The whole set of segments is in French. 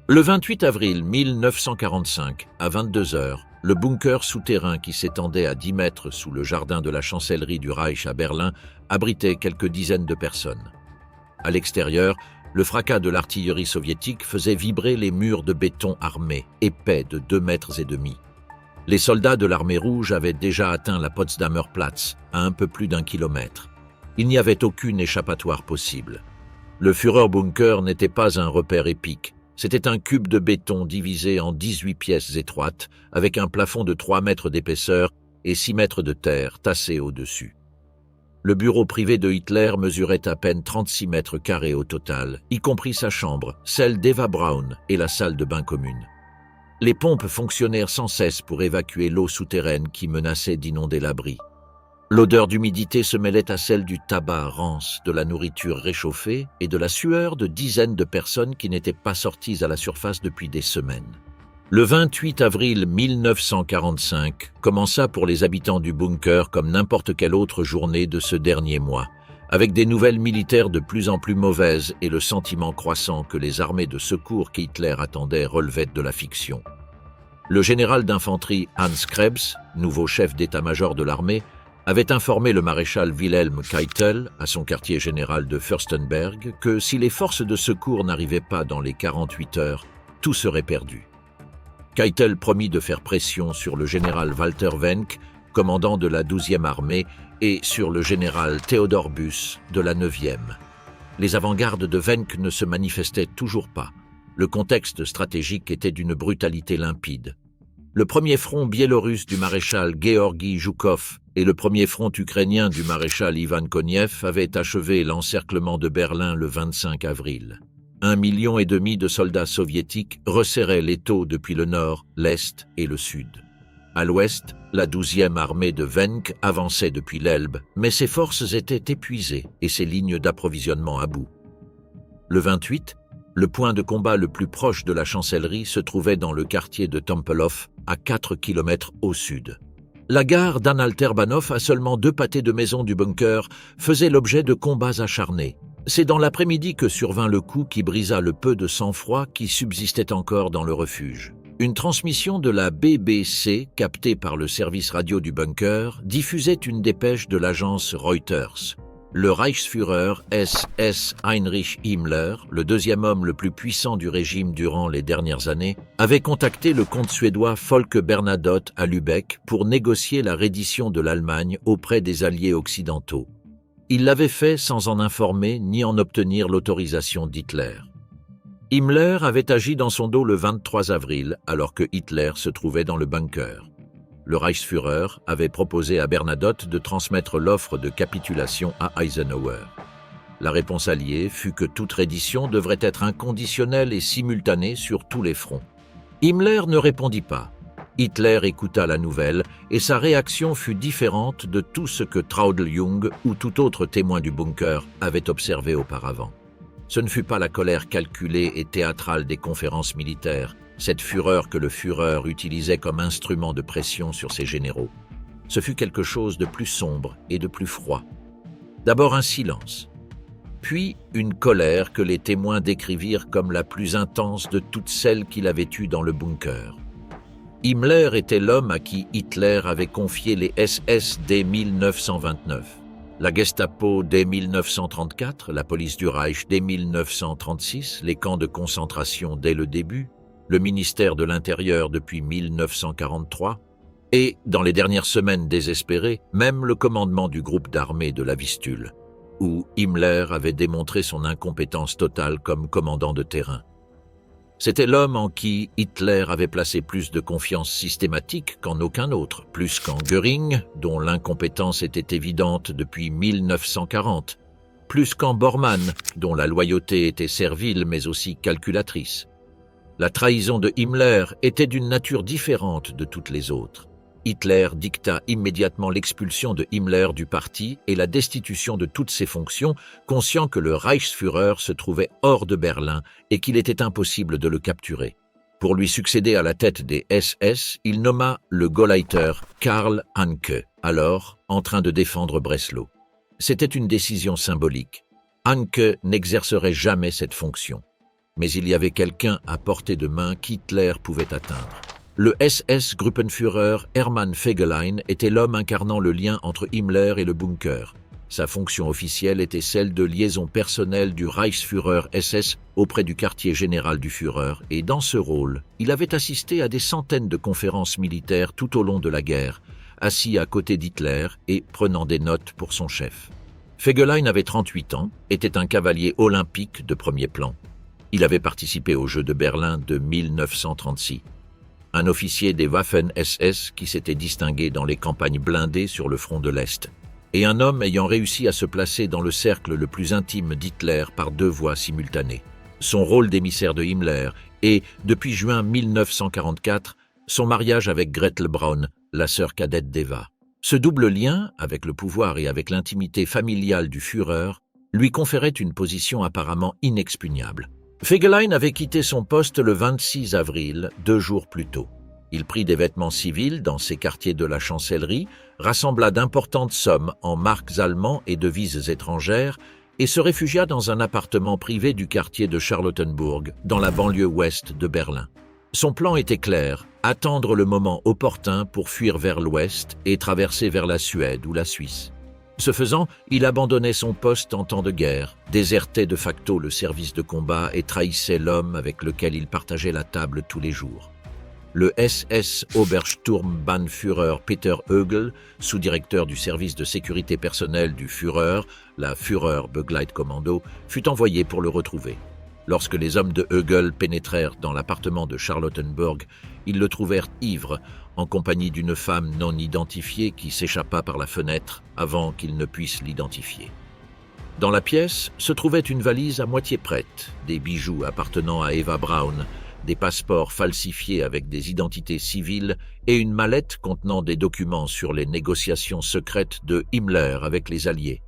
Le 28 avril 1945, à 22 heures, le bunker souterrain qui s'étendait à 10 mètres sous le jardin de la chancellerie du Reich à Berlin abritait quelques dizaines de personnes. À l'extérieur, le fracas de l'artillerie soviétique faisait vibrer les murs de béton armé, épais de 2,5 mètres. Les soldats de l'armée rouge avaient déjà atteint la Potsdamer Platz, à un peu plus d'1 kilomètre. Il n'y avait aucune échappatoire possible. Le Führerbunker n'était pas un repère épique. C'était un cube de béton divisé en 18 pièces étroites, avec un plafond de 3 mètres d'épaisseur et 6 mètres de terre tassés au-dessus. Le bureau privé de Hitler mesurait à peine 36 mètres carrés au total, y compris sa chambre, celle d'Eva Braun et la salle de bain commune. Les pompes fonctionnèrent sans cesse pour évacuer l'eau souterraine qui menaçait d'inonder l'abri. L'odeur d'humidité se mêlait à celle du tabac rance, de la nourriture réchauffée et de la sueur de dizaines de personnes qui n'étaient pas sorties à la surface depuis des semaines. Le 28 avril 1945 commença pour les habitants du bunker comme n'importe quelle autre journée de ce dernier mois, avec des nouvelles militaires de plus en plus mauvaises et le sentiment croissant que les armées de secours qu'Hitler attendait relevaient de la fiction. Le général d'infanterie Hans Krebs, nouveau chef d'état-major de l'armée, avait informé le maréchal Wilhelm Keitel, à son quartier général de Fürstenberg, que si les forces de secours n'arrivaient pas dans les 48 heures, tout serait perdu. Keitel promit de faire pression sur le général Walter Wenck, commandant de la 12e armée, et sur le général Theodor Buss de la 9e. Les avant-gardes de Wenck ne se manifestaient toujours pas. Le contexte stratégique était d'une brutalité limpide. Le premier front biélorusse du maréchal Georgi Zhukov et le premier front ukrainien du maréchal Ivan Konev avaient achevé l'encerclement de Berlin le 25 avril. 1,5 million de soldats soviétiques resserraient l'étau depuis le nord, l'est et le sud. À l'ouest, la 12e armée de Wenck avançait depuis l'Elbe, mais ses forces étaient épuisées et ses lignes d'approvisionnement à bout. Le 28, le point de combat le plus proche de la chancellerie se trouvait dans le quartier de Tempelhof, à 4 km au sud. La gare d'Anhalterbahnhof, à seulement 2 pâtés de maison du bunker, faisait l'objet de combats acharnés. C'est dans l'après-midi que survint le coup qui brisa le peu de sang-froid qui subsistait encore dans le refuge. Une transmission de la BBC, captée par le service radio du bunker, diffusait une dépêche de l'agence Reuters. Le Reichsführer SS Heinrich Himmler, le deuxième homme le plus puissant du régime durant les dernières années, avait contacté le comte suédois Folke Bernadotte à Lübeck pour négocier la reddition de l'Allemagne auprès des alliés occidentaux. Il l'avait fait sans en informer ni en obtenir l'autorisation d'Hitler. Himmler avait agi dans son dos le 23 avril, alors que Hitler se trouvait dans le bunker. Le Reichsführer avait proposé à Bernadotte de transmettre l'offre de capitulation à Eisenhower. La réponse alliée fut que toute reddition devrait être inconditionnelle et simultanée sur tous les fronts. Himmler ne répondit pas. Hitler écouta la nouvelle et sa réaction fut différente de tout ce que Traudl-Jung ou tout autre témoin du bunker avait observé auparavant. Ce ne fut pas la colère calculée et théâtrale des conférences militaires, cette fureur que le Führer utilisait comme instrument de pression sur ses généraux. Ce fut quelque chose de plus sombre et de plus froid. D'abord un silence, puis une colère que les témoins décrivirent comme la plus intense de toutes celles qu'il avait eues dans le bunker. Himmler était l'homme à qui Hitler avait confié les SS dès 1929, la Gestapo dès 1934, la police du Reich dès 1936, les camps de concentration dès le début, le ministère de l'Intérieur depuis 1943, et, dans les dernières semaines désespérées, même le commandement du groupe d'armée de la Vistule, où Himmler avait démontré son incompétence totale comme commandant de terrain. C'était l'homme en qui Hitler avait placé plus de confiance systématique qu'en aucun autre, plus qu'en Göring, dont l'incompétence était évidente depuis 1940, plus qu'en Bormann, dont la loyauté était servile mais aussi calculatrice. La trahison de Himmler était d'une nature différente de toutes les autres. Hitler dicta immédiatement l'expulsion de Himmler du parti et la destitution de toutes ses fonctions, conscient que le Reichsführer se trouvait hors de Berlin et qu'il était impossible de le capturer. Pour lui succéder à la tête des SS, il nomma le Gauleiter Karl Hanke, alors en train de défendre Breslau. C'était une décision symbolique. Hanke n'exercerait jamais cette fonction. Mais il y avait quelqu'un à portée de main qu'Hitler pouvait atteindre. Le SS-Gruppenführer Hermann Fegelein était l'homme incarnant le lien entre Himmler et le bunker. Sa fonction officielle était celle de liaison personnelle du Reichsführer SS auprès du quartier général du Führer, et dans ce rôle, il avait assisté à des centaines de conférences militaires tout au long de la guerre, assis à côté d'Hitler et prenant des notes pour son chef. Fegelein avait 38 ans, était un cavalier olympique de premier plan. Il avait participé aux Jeux de Berlin de 1936. Un officier des Waffen-SS qui s'était distingué dans les campagnes blindées sur le front de l'Est, et un homme ayant réussi à se placer dans le cercle le plus intime d'Hitler par 2 voies simultanées. Son rôle d'émissaire de Himmler et, depuis juin 1944, son mariage avec Gretel Braun, la sœur cadette d'Eva. Ce double lien, avec le pouvoir et avec l'intimité familiale du Führer, lui conférait une position apparemment inexpugnable. Fegelein avait quitté son poste le 26 avril, 2 jours plus tôt. Il prit des vêtements civils dans ses quartiers de la chancellerie, rassembla d'importantes sommes en marques allemands et devises étrangères et se réfugia dans un appartement privé du quartier de Charlottenburg, dans la banlieue ouest de Berlin. Son plan était clair, attendre le moment opportun pour fuir vers l'ouest et traverser vers la Suède ou la Suisse. Ce faisant, il abandonnait son poste en temps de guerre, désertait de facto le service de combat et trahissait l'homme avec lequel il partageait la table tous les jours. Le SS-Obersturmbannführer Peter Högel, sous-directeur du service de sécurité personnelle du Führer, la Führer-Begleitkommando, fut envoyé pour le retrouver. Lorsque les hommes de Högel pénétrèrent dans l'appartement de Charlottenburg, ils le trouvèrent ivre, en compagnie d'une femme non identifiée qui s'échappa par la fenêtre avant qu'ils ne puissent l'identifier. Dans la pièce se trouvait une valise à moitié prête, des bijoux appartenant à Eva Braun, des passeports falsifiés avec des identités civiles et une mallette contenant des documents sur les négociations secrètes de Himmler avec les Alliés.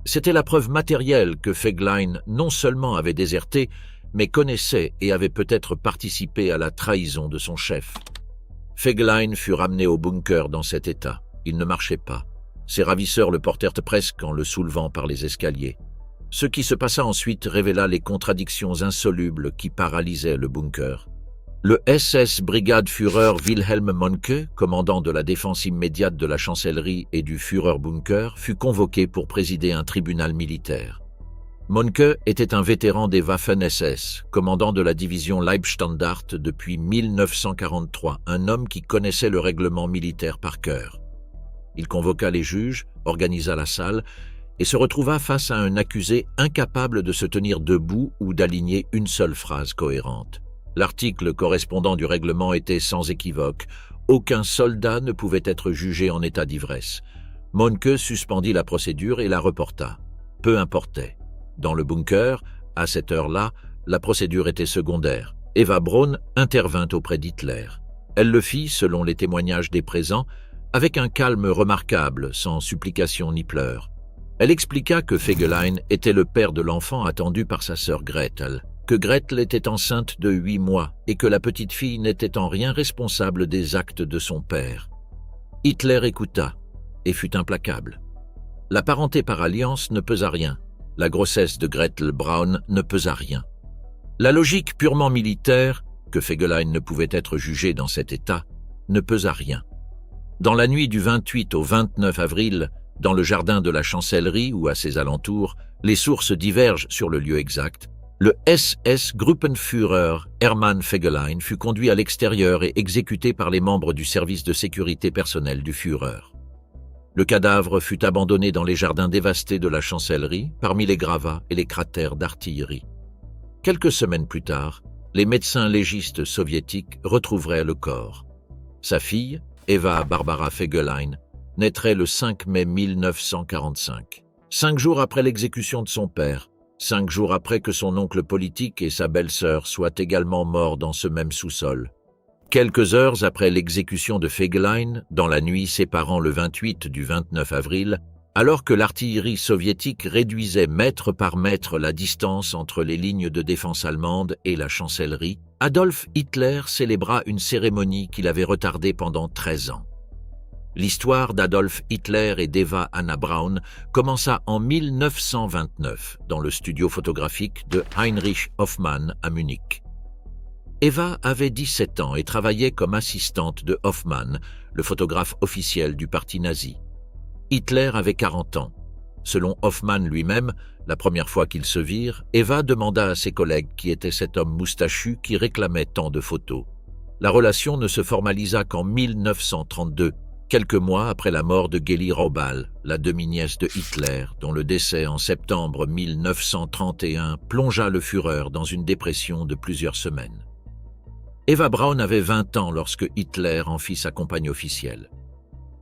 C'était la preuve matérielle que Fegelein non seulement avait déserté, mais connaissait et avait peut-être participé à la trahison de son chef. Fegelein fut ramené au bunker dans cet état. Il ne marchait pas. Ses ravisseurs le portèrent presque en le soulevant par les escaliers. Ce qui se passa ensuite révéla les contradictions insolubles qui paralysaient le bunker. Le SS-Brigadeführer Wilhelm Mohnke, commandant de la défense immédiate de la chancellerie et du Führerbunker, fut convoqué pour présider un tribunal militaire. Mohnke était un vétéran des Waffen-SS, commandant de la division Leibstandart depuis 1943, un homme qui connaissait le règlement militaire par cœur. Il convoqua les juges, organisa la salle, et se retrouva face à un accusé incapable de se tenir debout ou d'aligner une seule phrase cohérente. L'article correspondant du règlement était sans équivoque. Aucun soldat ne pouvait être jugé en état d'ivresse. Mohnke suspendit la procédure et la reporta. Peu importait. Dans le bunker, à cette heure-là, la procédure était secondaire. Eva Braun intervint auprès d'Hitler. Elle le fit, selon les témoignages des présents, avec un calme remarquable, sans supplication ni pleurs. Elle expliqua que Fegelein était le père de l'enfant attendu par sa sœur Gretel, que Gretel était enceinte de 8 mois et que la petite fille n'était en rien responsable des actes de son père. Hitler écouta et fut implacable. La parenté par alliance ne pesa rien. La grossesse de Gretel Braun ne pesa rien. La logique purement militaire, que Fegelein ne pouvait être jugé dans cet état, ne pesa rien. Dans la nuit du 28 au 29 avril, dans le jardin de la chancellerie ou à ses alentours, les sources divergent sur le lieu exact. Le SS-Gruppenführer Hermann Fegelein fut conduit à l'extérieur et exécuté par les membres du service de sécurité personnelle du Führer. Le cadavre fut abandonné dans les jardins dévastés de la chancellerie, parmi les gravats et les cratères d'artillerie. Quelques semaines plus tard, les médecins légistes soviétiques retrouveraient le corps. Sa fille, Eva Barbara Fegelein, naîtrait le 5 mai 1945, 5 jours après l'exécution de son père, 5 jours après que son oncle politique et sa belle-sœur soient également morts dans ce même sous-sol. Quelques heures après l'exécution de Fegelein, dans la nuit séparant le 28 du 29 avril, alors que l'artillerie soviétique réduisait mètre par mètre la distance entre les lignes de défense allemandes et la chancellerie, Adolf Hitler célébra une cérémonie qu'il avait retardée pendant 13 ans. L'histoire d'Adolf Hitler et d'Eva Anna Braun commença en 1929 dans le studio photographique de Heinrich Hoffmann à Munich. Eva avait 17 ans et travaillait comme assistante de Hoffmann, le photographe officiel du parti nazi. Hitler avait 40 ans. Selon Hoffmann lui-même, la première fois qu'ils se virent, Eva demanda à ses collègues qui était cet homme moustachu qui réclamait tant de photos. La relation ne se formalisa qu'en 1932, quelques mois après la mort de Geli Raubal, la demi-nièce de Hitler, dont le décès en septembre 1931 plongea le Führer dans une dépression de plusieurs semaines. Eva Braun avait 20 ans lorsque Hitler en fit sa compagne officielle.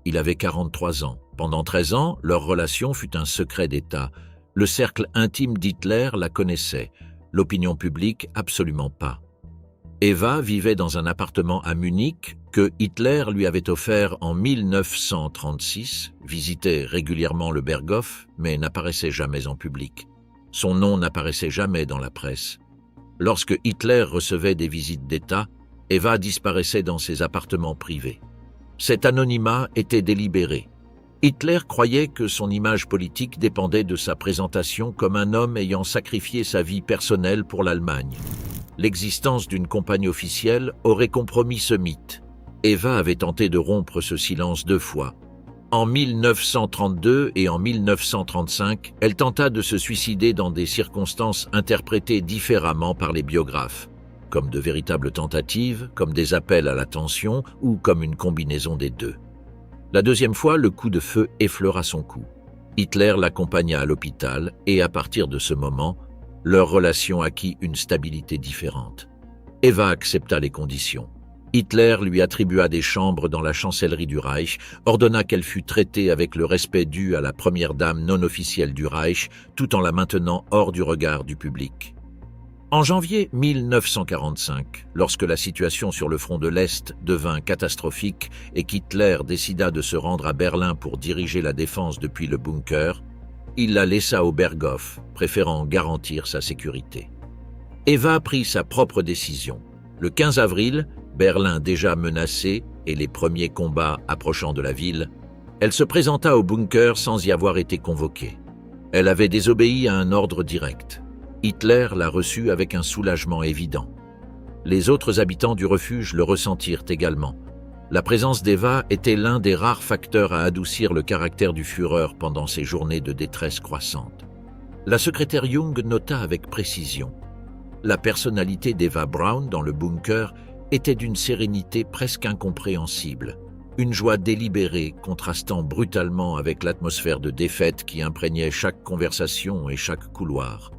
Il avait 43 ans. Pendant 13 ans, leur relation fut un secret d'État. Le cercle intime d'Hitler la connaissait, l'opinion publique absolument pas. Eva vivait dans un appartement à Munich que Hitler lui avait offert en 1936, visitait régulièrement le Berghof, mais n'apparaissait jamais en public. Son nom n'apparaissait jamais dans la presse. Lorsque Hitler recevait des visites d'État, Eva disparaissait dans ses appartements privés. Cet anonymat était délibéré. Hitler croyait que son image politique dépendait de sa présentation comme un homme ayant sacrifié sa vie personnelle pour l'Allemagne. L'existence d'une compagne officielle aurait compromis ce mythe. Eva avait tenté de rompre ce silence 2 fois. En 1932 et en 1935, elle tenta de se suicider dans des circonstances interprétées différemment par les biographes, comme de véritables tentatives, comme des appels à l'attention ou comme une combinaison des deux. La deuxième fois, le coup de feu effleura son cou. Hitler l'accompagna à l'hôpital et à partir de ce moment, leur relation acquit une stabilité différente. Eva accepta les conditions. Hitler lui attribua des chambres dans la chancellerie du Reich, ordonna qu'elle fût traitée avec le respect dû à la première dame non officielle du Reich, tout en la maintenant hors du regard du public. En janvier 1945, lorsque la situation sur le front de l'Est devint catastrophique et qu'Hitler décida de se rendre à Berlin pour diriger la défense depuis le bunker, il la laissa au Berghof, préférant garantir sa sécurité. Eva prit sa propre décision. Le 15 avril, Berlin déjà menacé et les premiers combats approchant de la ville, elle se présenta au bunker sans y avoir été convoquée. Elle avait désobéi à un ordre direct. Hitler la reçut avec un soulagement évident. Les autres habitants du refuge le ressentirent également. La présence d'Eva était l'un des rares facteurs à adoucir le caractère du Führer pendant ces journées de détresse croissante. La secrétaire Jung nota avec précision. La personnalité d'Eva Braun dans le bunker était d'une sérénité presque incompréhensible, une joie délibérée contrastant brutalement avec l'atmosphère de défaite qui imprégnait chaque conversation et chaque couloir.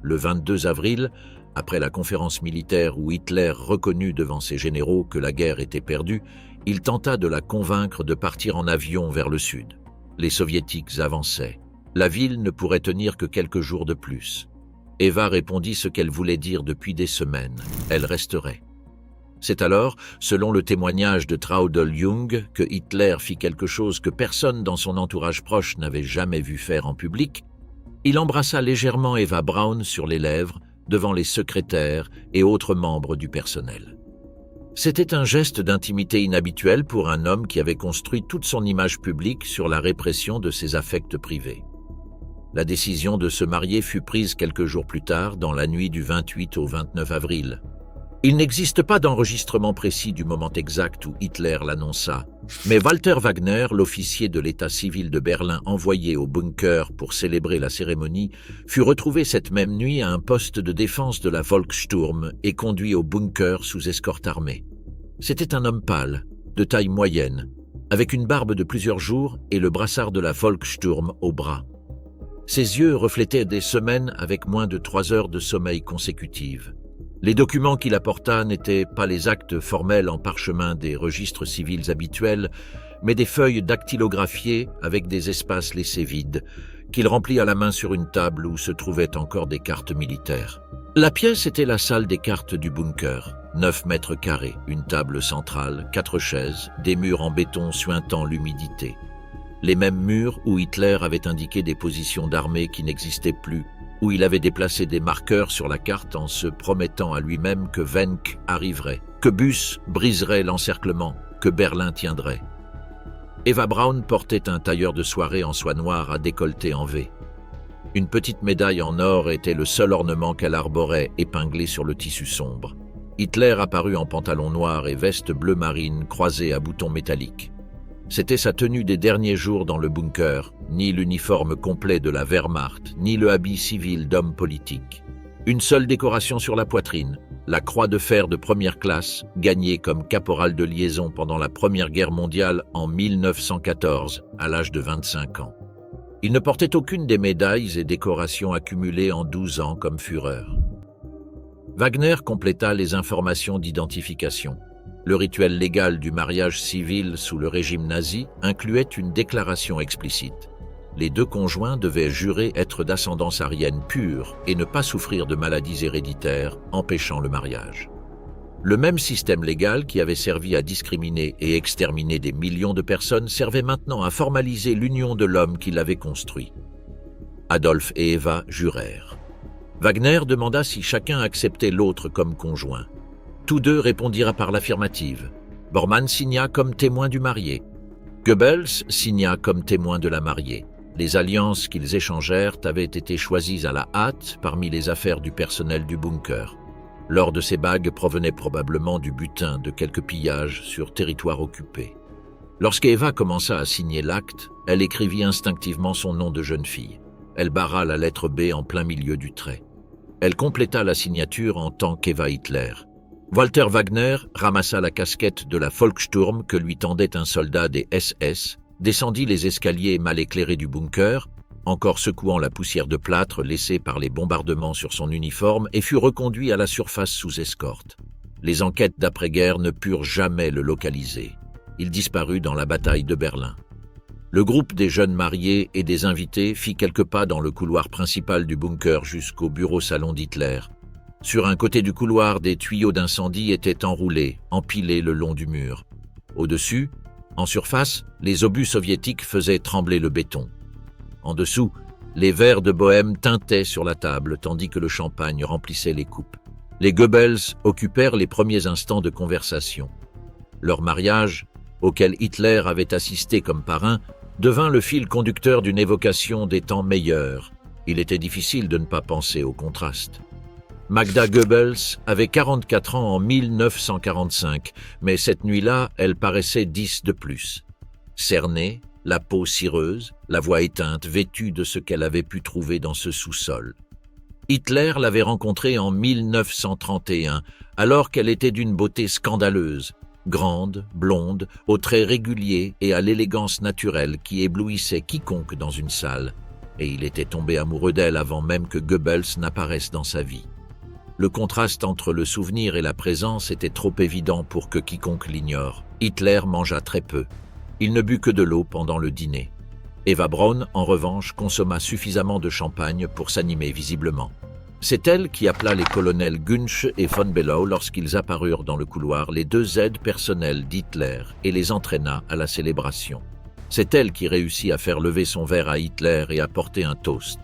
Le 22 avril, après la conférence militaire où Hitler reconnut devant ses généraux que la guerre était perdue, il tenta de la convaincre de partir en avion vers le sud. Les soviétiques avançaient. La ville ne pourrait tenir que quelques jours de plus. Eva répondit ce qu'elle voulait dire depuis des semaines. Elle resterait. C'est alors, selon le témoignage de Traudl Jung, que Hitler fit quelque chose que personne dans son entourage proche n'avait jamais vu faire en public. Il embrassa légèrement Eva Braun sur les lèvres, devant les secrétaires et autres membres du personnel. C'était un geste d'intimité inhabituel pour un homme qui avait construit toute son image publique sur la répression de ses affects privés. La décision de se marier fut prise quelques jours plus tard, dans la nuit du 28 au 29 avril. Il n'existe pas d'enregistrement précis du moment exact où Hitler l'annonça, mais Walter Wagner, l'officier de l'état civil de Berlin envoyé au bunker pour célébrer la cérémonie, fut retrouvé cette même nuit à un poste de défense de la Volkssturm et conduit au bunker sous escorte armée. C'était un homme pâle, de taille moyenne, avec une barbe de plusieurs jours et le brassard de la Volkssturm au bras. Ses yeux reflétaient des semaines avec moins de 3 heures de sommeil consécutives. Les documents qu'il apporta n'étaient pas les actes formels en parchemin des registres civils habituels, mais des feuilles dactylographiées avec des espaces laissés vides, qu'il remplit à la main sur une table où se trouvaient encore des cartes militaires. La pièce était la salle des cartes du bunker. 9 mètres carrés, une table centrale, 4 chaises, des murs en béton suintant l'humidité. Les mêmes murs où Hitler avait indiqué des positions d'armée qui n'existaient plus, où il avait déplacé des marqueurs sur la carte en se promettant à lui-même que Wenck arriverait, que Buss briserait l'encerclement, que Berlin tiendrait. Eva Braun portait un tailleur de soirée en soie noire à décolleté en V. Une petite médaille en or était le seul ornement qu'elle arborait, épinglé sur le tissu sombre. Hitler apparut en pantalon noir et veste bleu marine croisée à boutons métalliques. C'était sa tenue des derniers jours dans le bunker, ni l'uniforme complet de la Wehrmacht, ni le habit civil d'homme politique. Une seule décoration sur la poitrine, la croix de fer de première classe, gagnée comme caporal de liaison pendant la Première Guerre mondiale en 1914, à l'âge de 25 ans. Il ne portait aucune des médailles et décorations accumulées en 12 ans comme Führer. Wagner compléta les informations d'identification. Le rituel légal du mariage civil sous le régime nazi incluait une déclaration explicite. Les deux conjoints devaient jurer être d'ascendance aryenne pure et ne pas souffrir de maladies héréditaires empêchant le mariage. Le même système légal qui avait servi à discriminer et exterminer des millions de personnes servait maintenant à formaliser l'union de l'homme qui l'avait construit. Adolf et Eva jurèrent. Wagner demanda si chacun acceptait l'autre comme conjoint. Tous deux répondirent par l'affirmative. Bormann signa comme témoin du marié. Goebbels signa comme témoin de la mariée. Les alliances qu'ils échangèrent avaient été choisies à la hâte parmi les affaires du personnel du bunker. L'or de ces bagues provenait probablement du butin de quelques pillages sur territoire occupé. Lorsqu'Eva commença à signer l'acte, elle écrivit instinctivement son nom de jeune fille. Elle barra la lettre B en plein milieu du trait. Elle compléta la signature en tant qu'Eva Hitler. Walter Wagner ramassa la casquette de la Volkssturm que lui tendait un soldat des SS, descendit les escaliers mal éclairés du bunker, encore secouant la poussière de plâtre laissée par les bombardements sur son uniforme, et fut reconduit à la surface sous escorte. Les enquêtes d'après-guerre ne purent jamais le localiser. Il disparut dans la bataille de Berlin. Le groupe des jeunes mariés et des invités fit quelques pas dans le couloir principal du bunker jusqu'au bureau-salon d'Hitler. Sur un côté du couloir, des tuyaux d'incendie étaient enroulés, empilés le long du mur. Au-dessus, en surface, les obus soviétiques faisaient trembler le béton. En dessous, les verres de bohème tintaient sur la table, tandis que le champagne remplissait les coupes. Les Goebbels occupèrent les premiers instants de conversation. Leur mariage, auquel Hitler avait assisté comme parrain, devint le fil conducteur d'une évocation des temps meilleurs. Il était difficile de ne pas penser au contraste. Magda Goebbels avait 44 ans en 1945, mais cette nuit-là, elle paraissait 10 de plus. Cernée, la peau cireuse, la voix éteinte, vêtue de ce qu'elle avait pu trouver dans ce sous-sol. Hitler l'avait rencontrée en 1931, alors qu'elle était d'une beauté scandaleuse, grande, blonde, aux traits réguliers et à l'élégance naturelle qui éblouissait quiconque dans une salle, et il était tombé amoureux d'elle avant même que Goebbels n'apparaisse dans sa vie. Le contraste entre le souvenir et la présence était trop évident pour que quiconque l'ignore. Hitler mangea très peu. Il ne but que de l'eau pendant le dîner. Eva Braun, en revanche, consomma suffisamment de champagne pour s'animer visiblement. C'est elle qui appela les colonels Günsch et von Below lorsqu'ils apparurent dans le couloir, les deux aides personnelles d'Hitler, et les entraîna à la célébration. C'est elle qui réussit à faire lever son verre à Hitler et à porter un toast.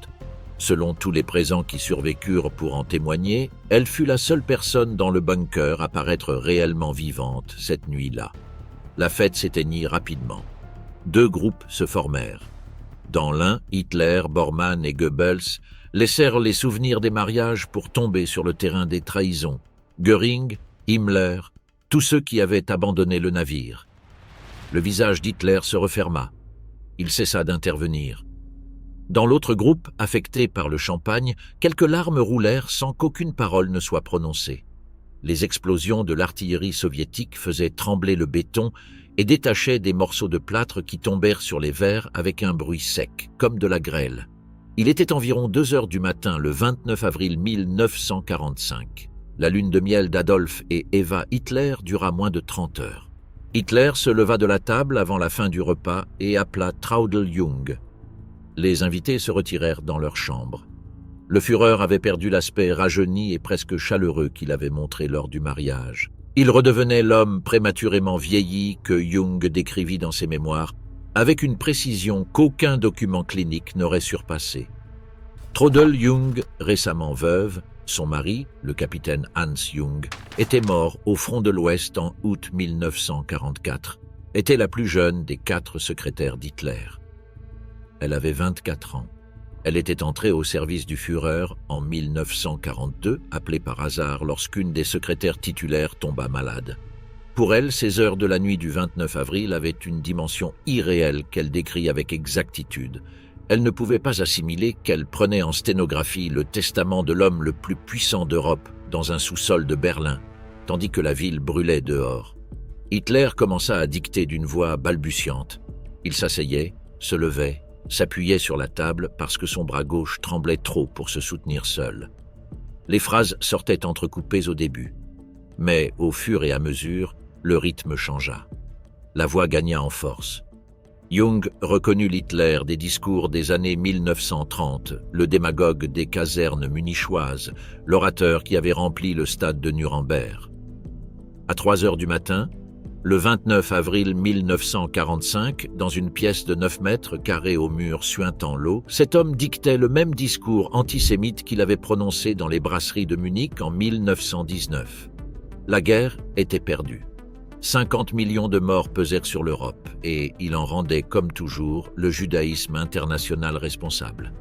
Selon tous les présents qui survécurent pour en témoigner, elle fut la seule personne dans le bunker à paraître réellement vivante cette nuit-là. La fête s'éteignit rapidement. Deux groupes se formèrent. Dans l'un, Hitler, Bormann et Goebbels laissèrent les souvenirs des mariages pour tomber sur le terrain des trahisons. Göring, Himmler, tous ceux qui avaient abandonné le navire. Le visage d'Hitler se referma. Il cessa d'intervenir. Dans l'autre groupe, affecté par le champagne, quelques larmes roulèrent sans qu'aucune parole ne soit prononcée. Les explosions de l'artillerie soviétique faisaient trembler le béton et détachaient des morceaux de plâtre qui tombèrent sur les verres avec un bruit sec, comme de la grêle. Il était environ 2 heures du matin, le 29 avril 1945. La lune de miel d'Adolf et Eva Hitler dura moins de 30 heures. Hitler se leva de la table avant la fin du repas et appela Traudl Jung. Les invités se retirèrent dans leur chambre. Le Führer avait perdu l'aspect rajeuni et presque chaleureux qu'il avait montré lors du mariage. Il redevenait l'homme prématurément vieilli que Jung décrivit dans ses mémoires, avec une précision qu'aucun document clinique n'aurait surpassée. Traudl Jung, récemment veuve, son mari, le capitaine Hans Jung, était mort au front de l'Ouest en août 1944. était la plus jeune des 4 secrétaires d'Hitler. Elle avait 24 ans. Elle était entrée au service du Führer en 1942, appelée par hasard lorsqu'une des secrétaires titulaires tomba malade. Pour elle, ces heures de la nuit du 29 avril avaient une dimension irréelle qu'elle décrit avec exactitude. Elle ne pouvait pas assimiler qu'elle prenait en sténographie le testament de l'homme le plus puissant d'Europe dans un sous-sol de Berlin, tandis que la ville brûlait dehors. Hitler commença à dicter d'une voix balbutiante. Il s'asseyait, se levait, s'appuyait sur la table parce que son bras gauche tremblait trop pour se soutenir seul. Les phrases sortaient entrecoupées au début, mais au fur et à mesure, le rythme changea. La voix gagna en force. Jung reconnut Hitler des discours des années 1930, le démagogue des casernes munichoises, l'orateur qui avait rempli le stade de Nuremberg. À 3 heures du matin, le 29 avril 1945, dans une pièce de 9 mètres carrés au mur suintant l'eau, cet homme dictait le même discours antisémite qu'il avait prononcé dans les brasseries de Munich en 1919. La guerre était perdue. 50 millions de morts pesèrent sur l'Europe et il en rendait, comme toujours, le judaïsme international responsable.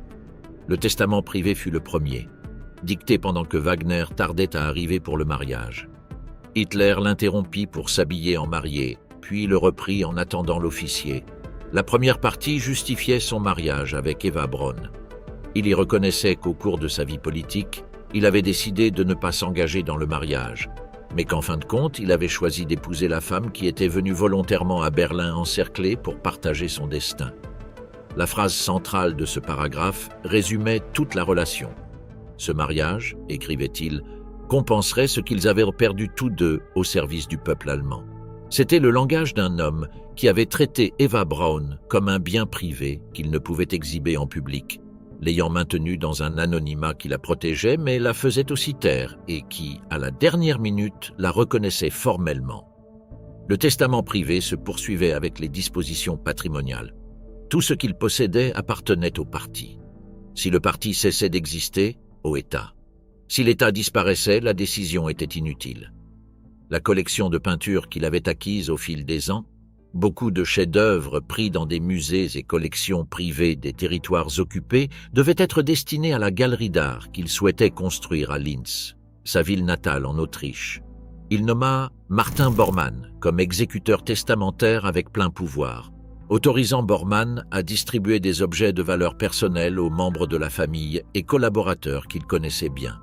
Le testament privé fut le premier, dicté pendant que Wagner tardait à arriver pour le mariage. Hitler l'interrompit pour s'habiller en marié, puis le reprit en attendant l'officier. La première partie justifiait son mariage avec Eva Braun. Il y reconnaissait qu'au cours de sa vie politique, il avait décidé de ne pas s'engager dans le mariage, mais qu'en fin de compte, il avait choisi d'épouser la femme qui était venue volontairement à Berlin encerclée pour partager son destin. La phrase centrale de ce paragraphe résumait toute la relation. Ce mariage, écrivait-il, compenserait ce qu'ils avaient perdu tous deux au service du peuple allemand. C'était le langage d'un homme qui avait traité Eva Braun comme un bien privé qu'il ne pouvait exhiber en public, l'ayant maintenue dans un anonymat qui la protégeait mais la faisait aussi taire et qui, à la dernière minute, la reconnaissait formellement. Le testament privé se poursuivait avec les dispositions patrimoniales. Tout ce qu'il possédait appartenait au parti. Si le parti cessait d'exister, au État. Si l'État disparaissait, la décision était inutile. La collection de peintures qu'il avait acquise au fil des ans, beaucoup de chefs-d'œuvre pris dans des musées et collections privées des territoires occupés, devaient être destinés à la galerie d'art qu'il souhaitait construire à Linz, sa ville natale en Autriche. Il nomma Martin Bormann comme exécuteur testamentaire avec plein pouvoir, autorisant Bormann à distribuer des objets de valeur personnelle aux membres de la famille et collaborateurs qu'il connaissait bien.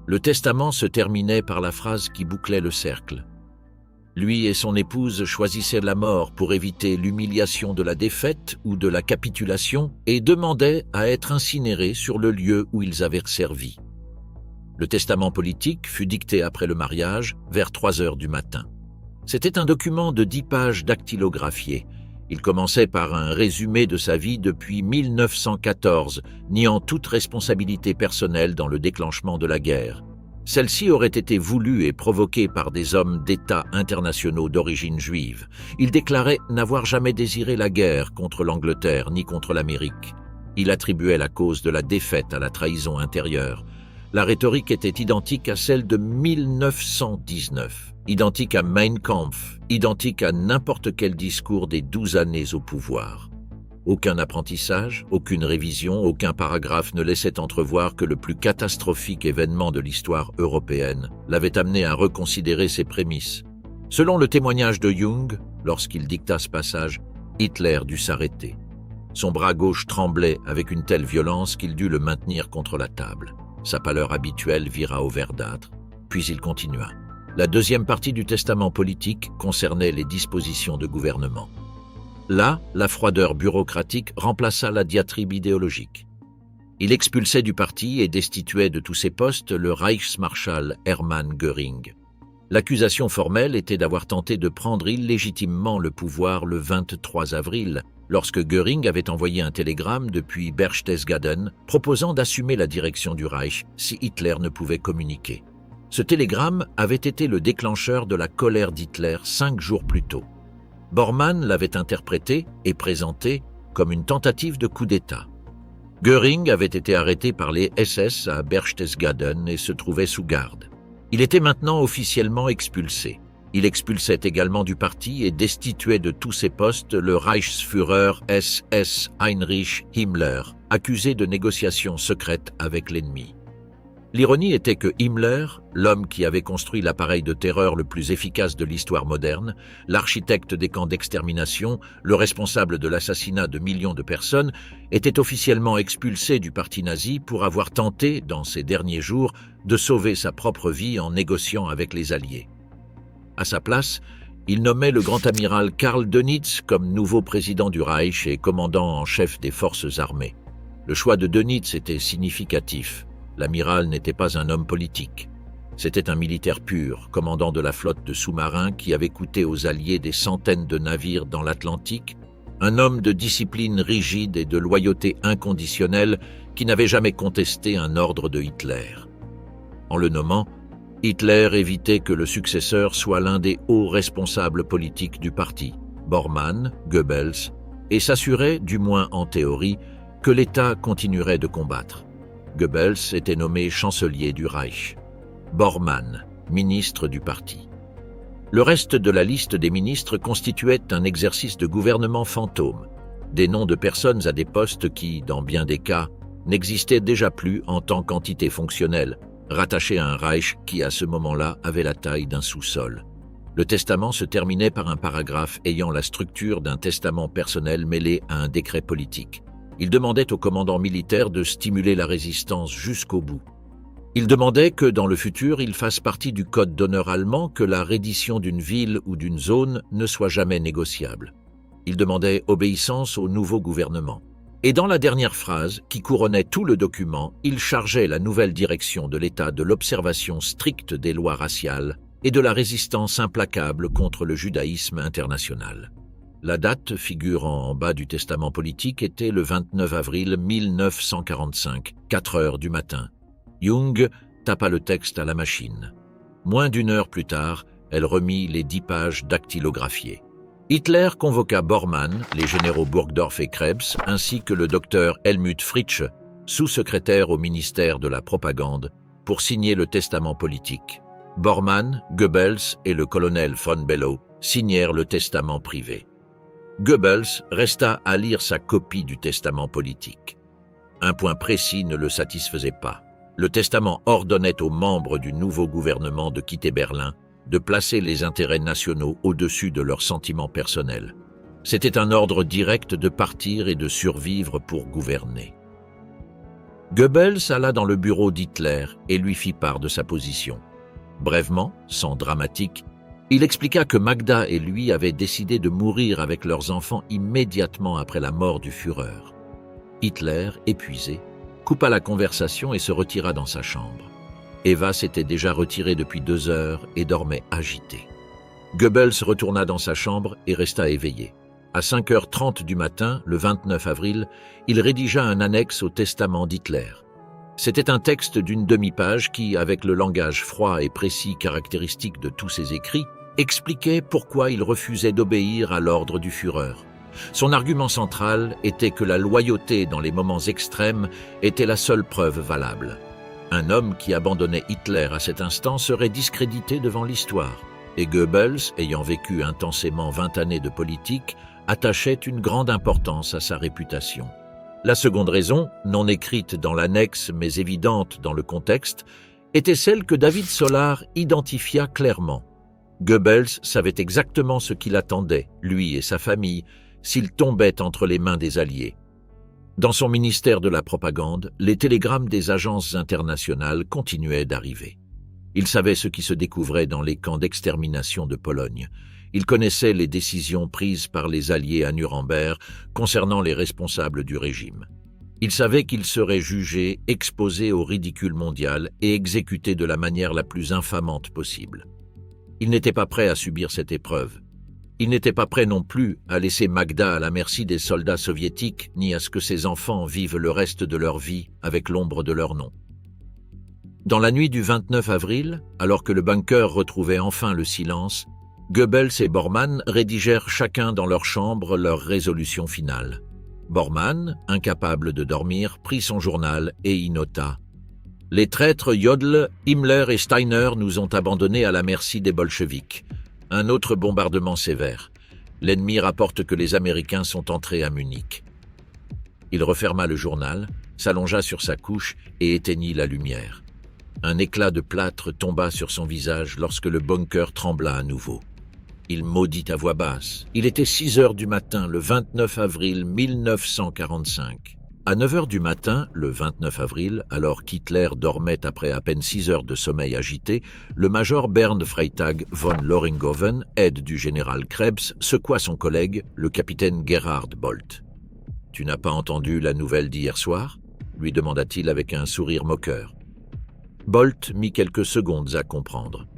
Le testament se terminait par la phrase qui bouclait le cercle. Lui et son épouse choisissaient la mort pour éviter l'humiliation de la défaite ou de la capitulation et demandaient à être incinérés sur le lieu où ils avaient servi. Le testament politique fut dicté après le mariage, vers 3 heures du matin. C'était un document de 10 pages dactylographiées. Il commençait par un résumé de sa vie depuis 1914, niant toute responsabilité personnelle dans le déclenchement de la guerre. Celle-ci aurait été voulue et provoquée par des hommes d'État internationaux d'origine juive. Il déclarait n'avoir jamais désiré la guerre contre l'Angleterre ni contre l'Amérique. Il attribuait la cause de la défaite à la trahison intérieure. La rhétorique était identique à celle de 1919, identique à Mein Kampf, identique à n'importe quel discours des 12 années au pouvoir. Aucun apprentissage, aucune révision, aucun paragraphe ne laissait entrevoir que le plus catastrophique événement de l'histoire européenne l'avait amené à reconsidérer ses prémices. Selon le témoignage de Jung, lorsqu'il dicta ce passage, Hitler dut s'arrêter. Son bras gauche tremblait avec une telle violence qu'il dut le maintenir contre la table. Sa pâleur habituelle vira au verdâtre, puis il continua. La deuxième partie du testament politique concernait les dispositions de gouvernement. Là, la froideur bureaucratique remplaça la diatribe idéologique. Il expulsait du parti et destituait de tous ses postes le Reichsmarschall Hermann Göring. L'accusation formelle était d'avoir tenté de prendre illégitimement le pouvoir le 23 avril, lorsque Göring avait envoyé un télégramme depuis Berchtesgaden proposant d'assumer la direction du Reich si Hitler ne pouvait communiquer. Ce télégramme avait été le déclencheur de la colère d'Hitler 5 jours plus tôt. Bormann l'avait interprété et présenté comme une tentative de coup d'État. Göring avait été arrêté par les SS à Berchtesgaden et se trouvait sous garde. Il était maintenant officiellement expulsé. Il expulsait également du parti et destituait de tous ses postes le Reichsführer SS Heinrich Himmler, accusé de négociations secrètes avec l'ennemi. L'ironie était que Himmler, l'homme qui avait construit l'appareil de terreur le plus efficace de l'histoire moderne, l'architecte des camps d'extermination, le responsable de l'assassinat de millions de personnes, était officiellement expulsé du parti nazi pour avoir tenté, dans ses derniers jours, de sauver sa propre vie en négociant avec les Alliés. À sa place, il nommait le grand amiral Karl Dönitz comme nouveau président du Reich et commandant en chef des forces armées. Le choix de Dönitz était significatif. L'amiral n'était pas un homme politique. C'était un militaire pur, commandant de la flotte de sous-marins qui avait coûté aux Alliés des centaines de navires dans l'Atlantique, un homme de discipline rigide et de loyauté inconditionnelle qui n'avait jamais contesté un ordre de Hitler. En le nommant, Hitler évitait que le successeur soit l'un des hauts responsables politiques du parti, Bormann, Goebbels, et s'assurait, du moins en théorie, que l'État continuerait de combattre. Goebbels était nommé chancelier du Reich. Bormann, ministre du parti. Le reste de la liste des ministres constituait un exercice de gouvernement fantôme, des noms de personnes à des postes qui, dans bien des cas, n'existaient déjà plus en tant qu'entité fonctionnelle, rattachée à un Reich qui, à ce moment-là, avait la taille d'un sous-sol. Le testament se terminait par un paragraphe ayant la structure d'un testament personnel mêlé à un décret politique. Il demandait au commandant militaire de stimuler la résistance jusqu'au bout. Il demandait que, dans le futur, il fasse partie du code d'honneur allemand que la reddition d'une ville ou d'une zone ne soit jamais négociable. Il demandait obéissance au nouveau gouvernement. Et dans la dernière phrase, qui couronnait tout le document, il chargeait la nouvelle direction de l'État de l'observation stricte des lois raciales et de la résistance implacable contre le judaïsme international. La date figurant en bas du testament politique était le 29 avril 1945, 4 heures du matin. Jung tapa le texte à la machine. Moins d'une heure plus tard, elle remit les 10 pages dactylographiées. Hitler convoqua Bormann, les généraux Burgdorf et Krebs, ainsi que le docteur Helmut Fritsch, sous-secrétaire au ministère de la Propagande, pour signer le testament politique. Bormann, Goebbels et le colonel von Below signèrent le testament privé. Goebbels resta à lire sa copie du testament politique. Un point précis ne le satisfaisait pas. Le testament ordonnait aux membres du nouveau gouvernement de quitter Berlin, de placer les intérêts nationaux au-dessus de leurs sentiments personnels. C'était un ordre direct de partir et de survivre pour gouverner. Goebbels alla dans le bureau d'Hitler et lui fit part de sa position. Brèvement, sans dramatique, il expliqua que Magda et lui avaient décidé de mourir avec leurs enfants immédiatement après la mort du Führer. Hitler, épuisé, coupa la conversation et se retira dans sa chambre. Eva s'était déjà retirée depuis 2 heures et dormait agitée. Goebbels retourna dans sa chambre et resta éveillé. À 5h30 du matin, le 29 avril, il rédigea un annexe au testament d'Hitler. C'était un texte d'une demi-page qui, avec le langage froid et précis caractéristique de tous ses écrits, expliquait pourquoi il refusait d'obéir à l'ordre du Führer. Son argument central était que la loyauté dans les moments extrêmes était la seule preuve valable. Un homme qui abandonnait Hitler à cet instant serait discrédité devant l'histoire, et Goebbels, ayant vécu intensément 20 années de politique, attachait une grande importance à sa réputation. La seconde raison, non écrite dans l'annexe mais évidente dans le contexte, était celle que David Solar identifia clairement. Goebbels savait exactement ce qu'il attendait, lui et sa famille, s'il tombait entre les mains des Alliés. Dans son ministère de la Propagande, les télégrammes des agences internationales continuaient d'arriver. Il savait ce qui se découvrait dans les camps d'extermination de Pologne. Il connaissait les décisions prises par les Alliés à Nuremberg concernant les responsables du régime. Il savait qu'il serait jugé, exposé au ridicule mondial et exécuté de la manière la plus infamante possible. Il n'était pas prêt à subir cette épreuve. Il n'était pas prêt non plus à laisser Magda à la merci des soldats soviétiques, ni à ce que ses enfants vivent le reste de leur vie avec l'ombre de leur nom. Dans la nuit du 29 avril, alors que le bunker retrouvait enfin le silence, Goebbels et Bormann rédigèrent chacun dans leur chambre leur résolution finale. Bormann, incapable de dormir, prit son journal et y nota « Les traîtres Jodl, Himmler et Steiner nous ont abandonnés à la merci des bolcheviks. Un autre bombardement sévère. L'ennemi rapporte que les Américains sont entrés à Munich. Il referma le journal, s'allongea sur sa couche et éteignit la lumière. Un éclat de plâtre tomba sur son visage lorsque le bunker trembla à nouveau. Il maudit à voix basse. Il était 6 heures du matin, le 29 avril 1945. À 9 heures du matin, le 29 avril, alors qu'Hitler dormait après à peine 6 heures de sommeil agité, le major Bernd Freytag von Loringhoven, aide du général Krebs, secoua son collègue, le capitaine Gerhard Bolt. « Tu n'as pas entendu la nouvelle d'hier soir ?» lui demanda-t-il avec un sourire moqueur. Bolt mit quelques secondes à comprendre.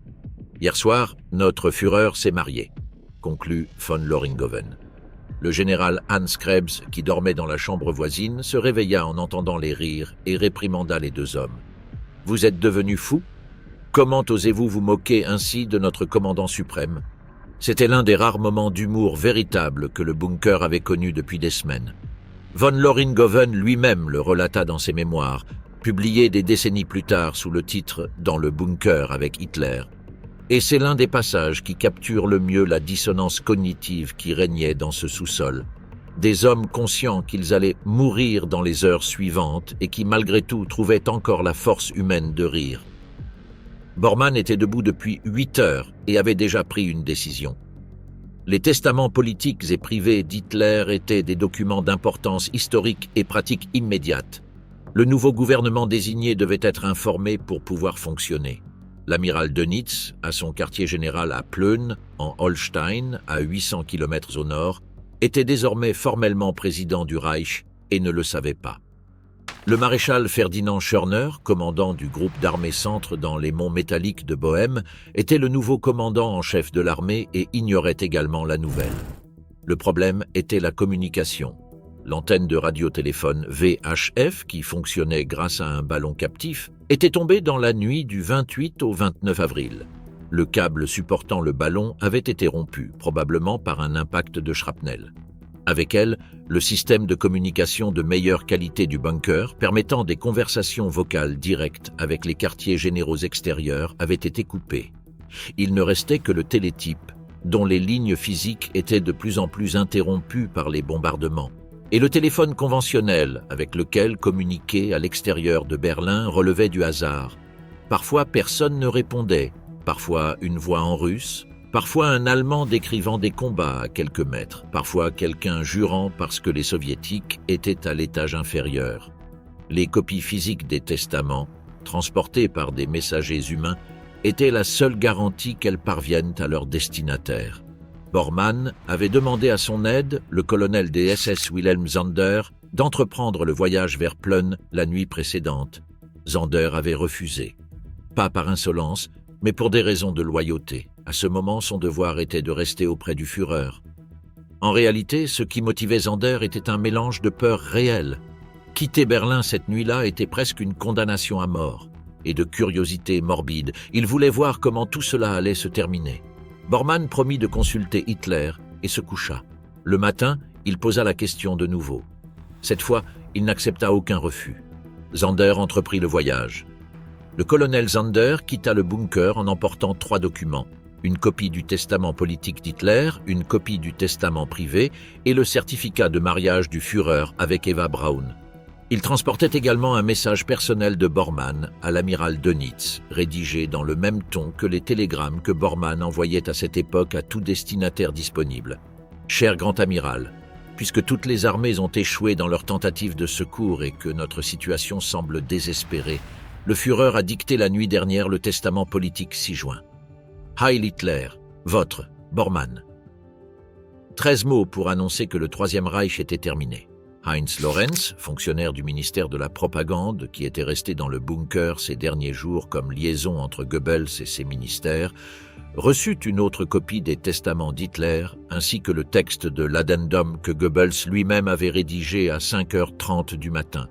« Hier soir, notre Führer s'est marié », conclut von Loringhoven. Le général Hans Krebs, qui dormait dans la chambre voisine, se réveilla en entendant les rires et réprimanda les deux hommes. « Vous êtes devenus fous ? Comment osez-vous vous moquer ainsi de notre commandant suprême ?» C'était l'un des rares moments d'humour véritable que le bunker avait connu depuis des semaines. Von Loringhoven lui-même le relata dans ses mémoires, publiés des décennies plus tard sous le titre « Dans le bunker avec Hitler ». Et c'est l'un des passages qui capture le mieux la dissonance cognitive qui régnait dans ce sous-sol. Des hommes conscients qu'ils allaient mourir dans les heures suivantes et qui malgré tout trouvaient encore la force humaine de rire. Bormann était debout depuis 8 heures et avait déjà pris une décision. Les testaments politiques et privés d'Hitler étaient des documents d'importance historique et pratique immédiate. Le nouveau gouvernement désigné devait être informé pour pouvoir fonctionner. L'amiral Dönitz, à son quartier général à Plön, en Holstein, à 800 km au nord, était désormais formellement président du Reich et ne le savait pas. Le maréchal Ferdinand Schörner, commandant du groupe d'armée centre dans les monts métalliques de Bohême, était le nouveau commandant en chef de l'armée et ignorait également la nouvelle. Le problème était la communication. L'antenne de radiotéléphone VHF, qui fonctionnait grâce à un ballon captif, était tombée dans la nuit du 28 au 29 avril. Le câble supportant le ballon avait été rompu, probablement par un impact de shrapnel. Avec elle, le système de communication de meilleure qualité du bunker, permettant des conversations vocales directes avec les quartiers généraux extérieurs, avait été coupé. Il ne restait que le télétype, dont les lignes physiques étaient de plus en plus interrompues par les bombardements, et le téléphone conventionnel avec lequel communiquer à l'extérieur de Berlin relevait du hasard. Parfois personne ne répondait, parfois une voix en russe, parfois un Allemand décrivant des combats à quelques mètres, parfois quelqu'un jurant parce que les Soviétiques étaient à l'étage inférieur. Les copies physiques des testaments, transportées par des messagers humains, étaient la seule garantie qu'elles parviennent à leur destinataire. Bormann avait demandé à son aide, le colonel des SS Wilhelm Zander, d'entreprendre le voyage vers Plön la nuit précédente. Zander avait refusé. Pas par insolence, mais pour des raisons de loyauté. À ce moment, son devoir était de rester auprès du Führer. En réalité, ce qui motivait Zander était un mélange de peur réelle. Quitter Berlin cette nuit-là était presque une condamnation à mort, et de curiosité morbide. Il voulait voir comment tout cela allait se terminer. Bormann promit de consulter Hitler et se coucha. Le matin, il posa la question de nouveau. Cette fois, il n'accepta aucun refus. Zander entreprit le voyage. Le colonel Zander quitta le bunker en emportant 3 documents. Une copie du testament politique d'Hitler, une copie du testament privé et le certificat de mariage du Führer avec Eva Braun. Il transportait également un message personnel de Bormann à l'amiral Dönitz, rédigé dans le même ton que les télégrammes que Bormann envoyait à cette époque à tout destinataire disponible. « Cher grand amiral, puisque toutes les armées ont échoué dans leur tentative de secours et que notre situation semble désespérée, le Führer a dicté la nuit dernière le testament politique 6 juin. Heil Hitler, votre, Bormann. » 13 mots pour annoncer que le Troisième Reich était terminé. Heinz Lorenz, fonctionnaire du ministère de la Propagande, qui était resté dans le bunker ces derniers jours comme liaison entre Goebbels et ses ministères, reçut une autre copie des testaments d'Hitler, ainsi que le texte de l'addendum que Goebbels lui-même avait rédigé à 5h30 du matin.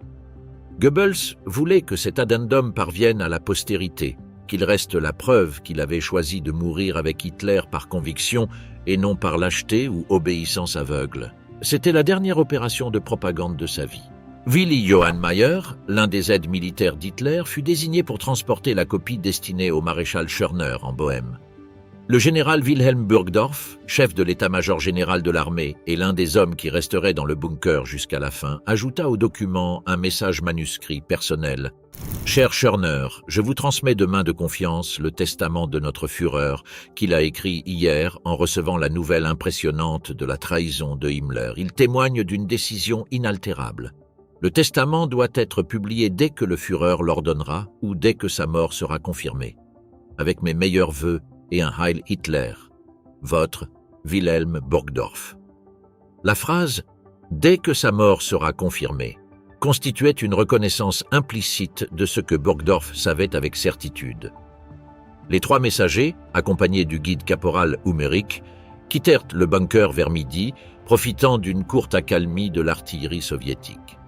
Goebbels voulait que cet addendum parvienne à la postérité, qu'il reste la preuve qu'il avait choisi de mourir avec Hitler par conviction et non par lâcheté ou obéissance aveugle. C'était la dernière opération de propagande de sa vie. Willy Johann Mayer, l'un des aides militaires d'Hitler, fut désigné pour transporter la copie destinée au maréchal Schörner en Bohême. Le général Wilhelm Burgdorf, chef de l'état-major général de l'armée et l'un des hommes qui resteraient dans le bunker jusqu'à la fin, ajouta au document un message manuscrit personnel. « Cher Schörner, je vous transmets de main de confiance le testament de notre Führer qu'il a écrit hier en recevant la nouvelle impressionnante de la trahison de Himmler. Il témoigne d'une décision inaltérable. Le testament doit être publié dès que le Führer l'ordonnera ou dès que sa mort sera confirmée. Avec mes meilleurs vœux, et un Heil Hitler. Votre Wilhelm Burgdorf. » La phrase « dès que sa mort sera confirmée » constituait une reconnaissance implicite de ce que Burgdorf savait avec certitude. Les trois messagers, accompagnés du guide caporal Ummerich, quittèrent le bunker vers midi, profitant d'une courte accalmie de l'artillerie soviétique.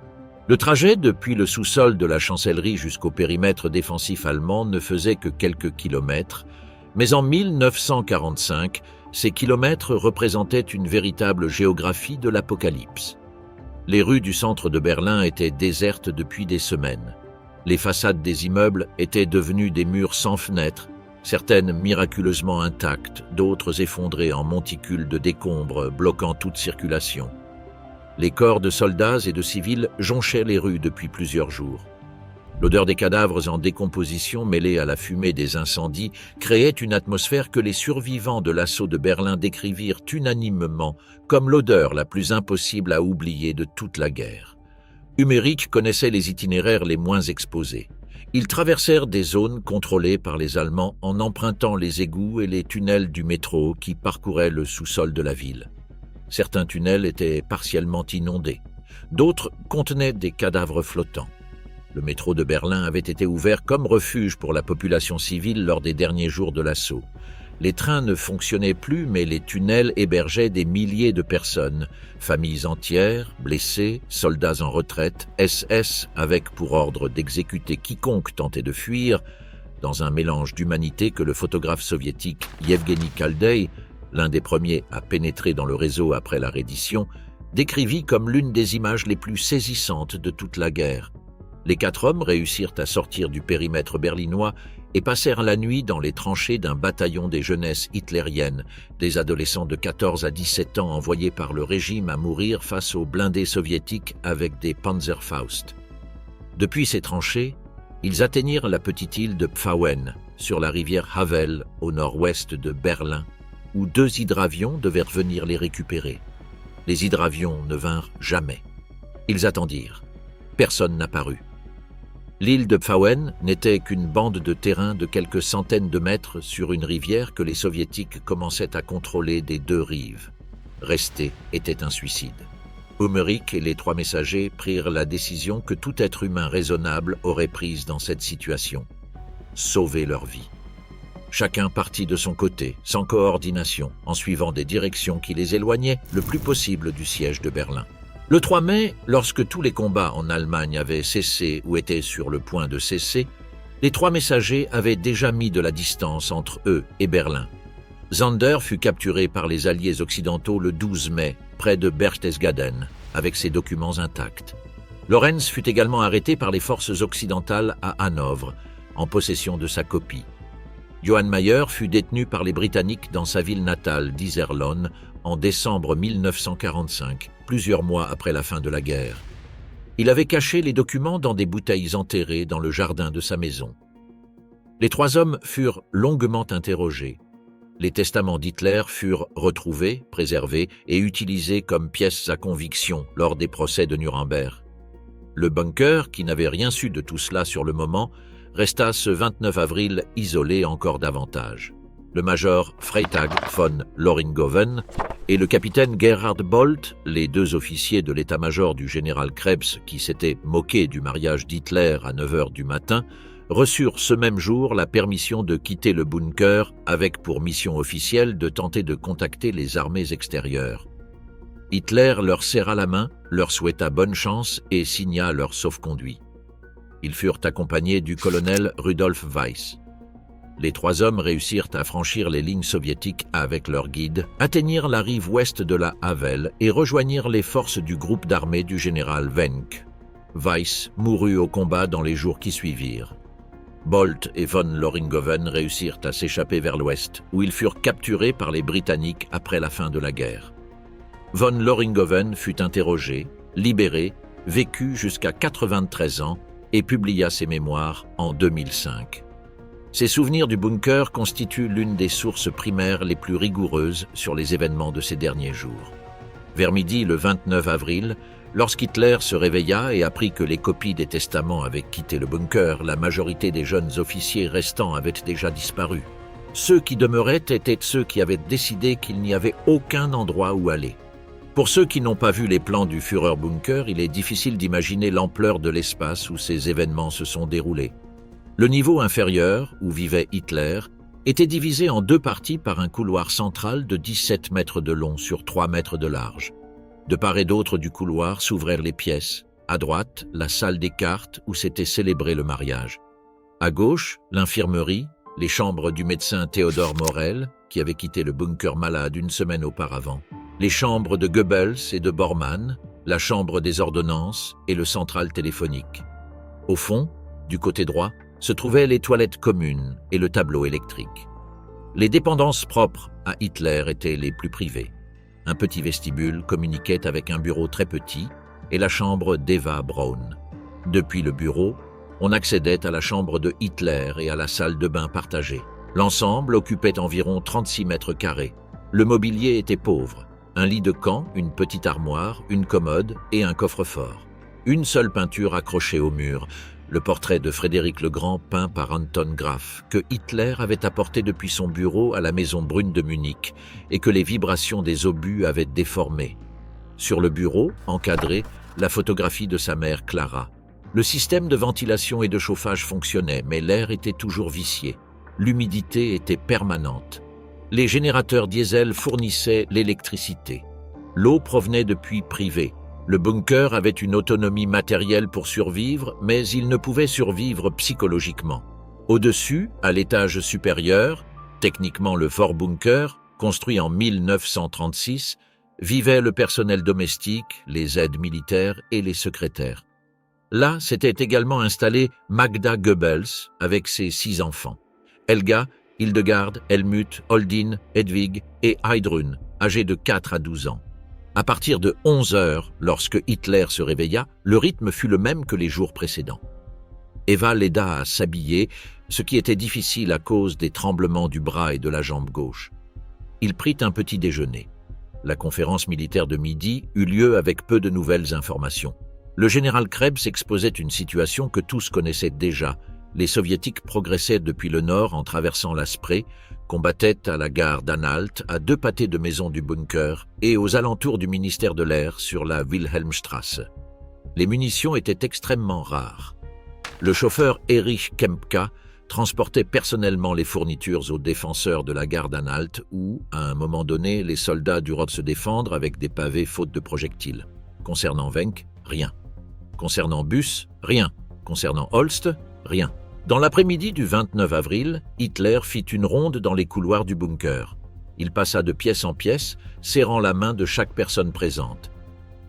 Le trajet depuis le sous-sol de la chancellerie jusqu'au périmètre défensif allemand ne faisait que quelques kilomètres, mais en 1945, ces kilomètres représentaient une véritable géographie de l'apocalypse. Les rues du centre de Berlin étaient désertes depuis des semaines. Les façades des immeubles étaient devenues des murs sans fenêtres, certaines miraculeusement intactes, d'autres effondrées en monticules de décombres bloquant toute circulation. Les corps de soldats et de civils jonchaient les rues depuis plusieurs jours. L'odeur des cadavres en décomposition mêlée à la fumée des incendies créait une atmosphère que les survivants de l'assaut de Berlin décrivirent unanimement comme l'odeur la plus impossible à oublier de toute la guerre. Ummerich connaissait les itinéraires les moins exposés. Ils traversèrent des zones contrôlées par les Allemands en empruntant les égouts et les tunnels du métro qui parcouraient le sous-sol de la ville. Certains tunnels étaient partiellement inondés, d'autres contenaient des cadavres flottants. Le métro de Berlin avait été ouvert comme refuge pour la population civile lors des derniers jours de l'assaut. Les trains ne fonctionnaient plus, mais les tunnels hébergeaient des milliers de personnes, familles entières, blessés, soldats en retraite, SS avec pour ordre d'exécuter quiconque tentait de fuir, dans un mélange d'humanité que le photographe soviétique Yevgeny Kaldey, l'un des premiers à pénétrer dans le réseau après la reddition, décrivit comme l'une des images les plus saisissantes de toute la guerre. Les 4 hommes réussirent à sortir du périmètre berlinois et passèrent la nuit dans les tranchées d'un bataillon des jeunesses hitlériennes, des adolescents de 14 à 17 ans envoyés par le régime à mourir face aux blindés soviétiques avec des Panzerfaust. Depuis ces tranchées, ils atteignirent la petite île de Pfauen, sur la rivière Havel, au nord-ouest de Berlin, où 2 hydravions devaient venir les récupérer. Les hydravions ne vinrent jamais. Ils attendirent. Personne n'apparut. L'île de Pfauen n'était qu'une bande de terrain de quelques centaines de mètres sur une rivière que les Soviétiques commençaient à contrôler des 2 rives. Rester était un suicide. Ummerich et les 3 messagers prirent la décision que tout être humain raisonnable aurait prise dans cette situation. Sauver leur vie. Chacun partit de son côté, sans coordination, en suivant des directions qui les éloignaient le plus possible du siège de Berlin. Le 3 mai, lorsque tous les combats en Allemagne avaient cessé ou étaient sur le point de cesser, les 3 messagers avaient déjà mis de la distance entre eux et Berlin. Zander fut capturé par les alliés occidentaux le 12 mai, près de Berchtesgaden, avec ses documents intacts. Lorenz fut également arrêté par les forces occidentales à Hanovre, en possession de sa copie. Johann Mayer fut détenu par les Britanniques dans sa ville natale d'Iserlohn en décembre 1945, plusieurs mois après la fin de la guerre. Il avait caché les documents dans des bouteilles enterrées dans le jardin de sa maison. Les 3 hommes furent longuement interrogés. Les testaments d'Hitler furent retrouvés, préservés et utilisés comme pièces à conviction lors des procès de Nuremberg. Le bunker, qui n'avait rien su de tout cela sur le moment, resta ce 29 avril isolé encore davantage. Le major Freytag von Loringhoven et le capitaine Gerhard Bolt, les 2 officiers de l'état-major du général Krebs qui s'étaient moqués du mariage d'Hitler à 9 h du matin, reçurent ce même jour la permission de quitter le bunker avec pour mission officielle de tenter de contacter les armées extérieures. Hitler leur serra la main, leur souhaita bonne chance et signa leur sauf-conduit. Ils furent accompagnés du colonel Rudolf Weiss. Les 3 hommes réussirent à franchir les lignes soviétiques avec leur guide, atteignirent la rive ouest de la Havel et rejoignirent les forces du groupe d'armée du général Wenck. Weiss mourut au combat dans les jours qui suivirent. Bolt et von Loringhoven réussirent à s'échapper vers l'ouest, où ils furent capturés par les Britanniques après la fin de la guerre. Von Loringhoven fut interrogé, libéré, vécut jusqu'à 93 ans et publia ses mémoires en 2005. Ses souvenirs du bunker constituent l'une des sources primaires les plus rigoureuses sur les événements de ces derniers jours. Vers midi le 29 avril, lorsqu'Hitler se réveilla et apprit que les copies des testaments avaient quitté le bunker, la majorité des jeunes officiers restants avaient déjà disparu. Ceux qui demeuraient étaient ceux qui avaient décidé qu'il n'y avait aucun endroit où aller. Pour ceux qui n'ont pas vu les plans du Führerbunker, il est difficile d'imaginer l'ampleur de l'espace où ces événements se sont déroulés. Le niveau inférieur, où vivait Hitler, était divisé en deux parties par un couloir central de 17 mètres de long sur 3 mètres de large. De part et d'autre du couloir s'ouvrèrent les pièces. À droite, la salle des cartes où s'était célébré le mariage. À gauche, l'infirmerie, les chambres du médecin Theodor Morel, qui avait quitté le bunker malade une semaine auparavant, les chambres de Goebbels et de Bormann, la chambre des ordonnances et le central téléphonique. Au fond, du côté droit, se trouvaient les toilettes communes et le tableau électrique. Les dépendances propres à Hitler étaient les plus privées. Un petit vestibule communiquait avec un bureau très petit et la chambre d'Eva Braun. Depuis le bureau, on accédait à la chambre de Hitler et à la salle de bain partagée. L'ensemble occupait environ 36 mètres carrés. Le mobilier était pauvre. Un lit de camp, une petite armoire, une commode et un coffre-fort. Une seule peinture accrochée au mur, le portrait de Frédéric le Grand peint par Anton Graf, que Hitler avait apporté depuis son bureau à la Maison Brune de Munich et que les vibrations des obus avaient déformé. Sur le bureau, encadré, la photographie de sa mère Clara. Le système de ventilation et de chauffage fonctionnait, mais l'air était toujours vicié. L'humidité était permanente. Les générateurs diesel fournissaient l'électricité. L'eau provenait de puits privés. Le bunker avait une autonomie matérielle pour survivre, mais il ne pouvait survivre psychologiquement. Au-dessus, à l'étage supérieur, techniquement le Vorbunker, construit en 1936, vivait le personnel domestique, les aides militaires et les secrétaires. Là s'était également installée Magda Goebbels avec ses 6 enfants. Helga, Hildegard, Helmut, Holdin, Hedwig et Heidrun, âgés de 4 à 12 ans. À partir de 11 heures, lorsque Hitler se réveilla, le rythme fut le même que les jours précédents. Eva l'aida à s'habiller, ce qui était difficile à cause des tremblements du bras et de la jambe gauche. Il prit un petit déjeuner. La conférence militaire de midi eut lieu avec peu de nouvelles informations. Le général Krebs exposait une situation que tous connaissaient déjà. Les soviétiques progressaient depuis le nord en traversant la Spree, combattaient à la gare d'Anhalt, à 2 pâtés de maison du bunker et aux alentours du ministère de l'Air sur la Wilhelmstrasse. Les munitions étaient extrêmement rares. Le chauffeur Erich Kempka transportait personnellement les fournitures aux défenseurs de la gare d'Anhalt où, à un moment donné, les soldats durent se défendre avec des pavés faute de projectiles. Concernant Wenck, rien. Concernant Buss, rien. Concernant Holst, rien. Dans l'après-midi du 29 avril, Hitler fit une ronde dans les couloirs du bunker. Il passa de pièce en pièce, serrant la main de chaque personne présente.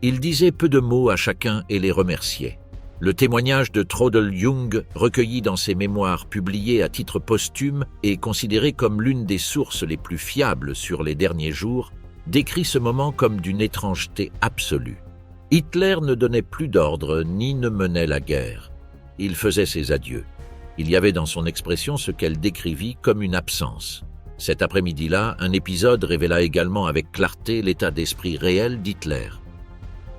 Il disait peu de mots à chacun et les remerciait. Le témoignage de Trodel Jung, recueilli dans ses mémoires publiées à titre posthume et considéré comme l'une des sources les plus fiables sur les derniers jours, décrit ce moment comme d'une étrangeté absolue. Hitler ne donnait plus d'ordre ni ne menait la guerre. Il faisait ses adieux. Il y avait dans son expression ce qu'elle décrivit comme une absence. Cet après-midi-là, un épisode révéla également avec clarté l'état d'esprit réel d'Hitler.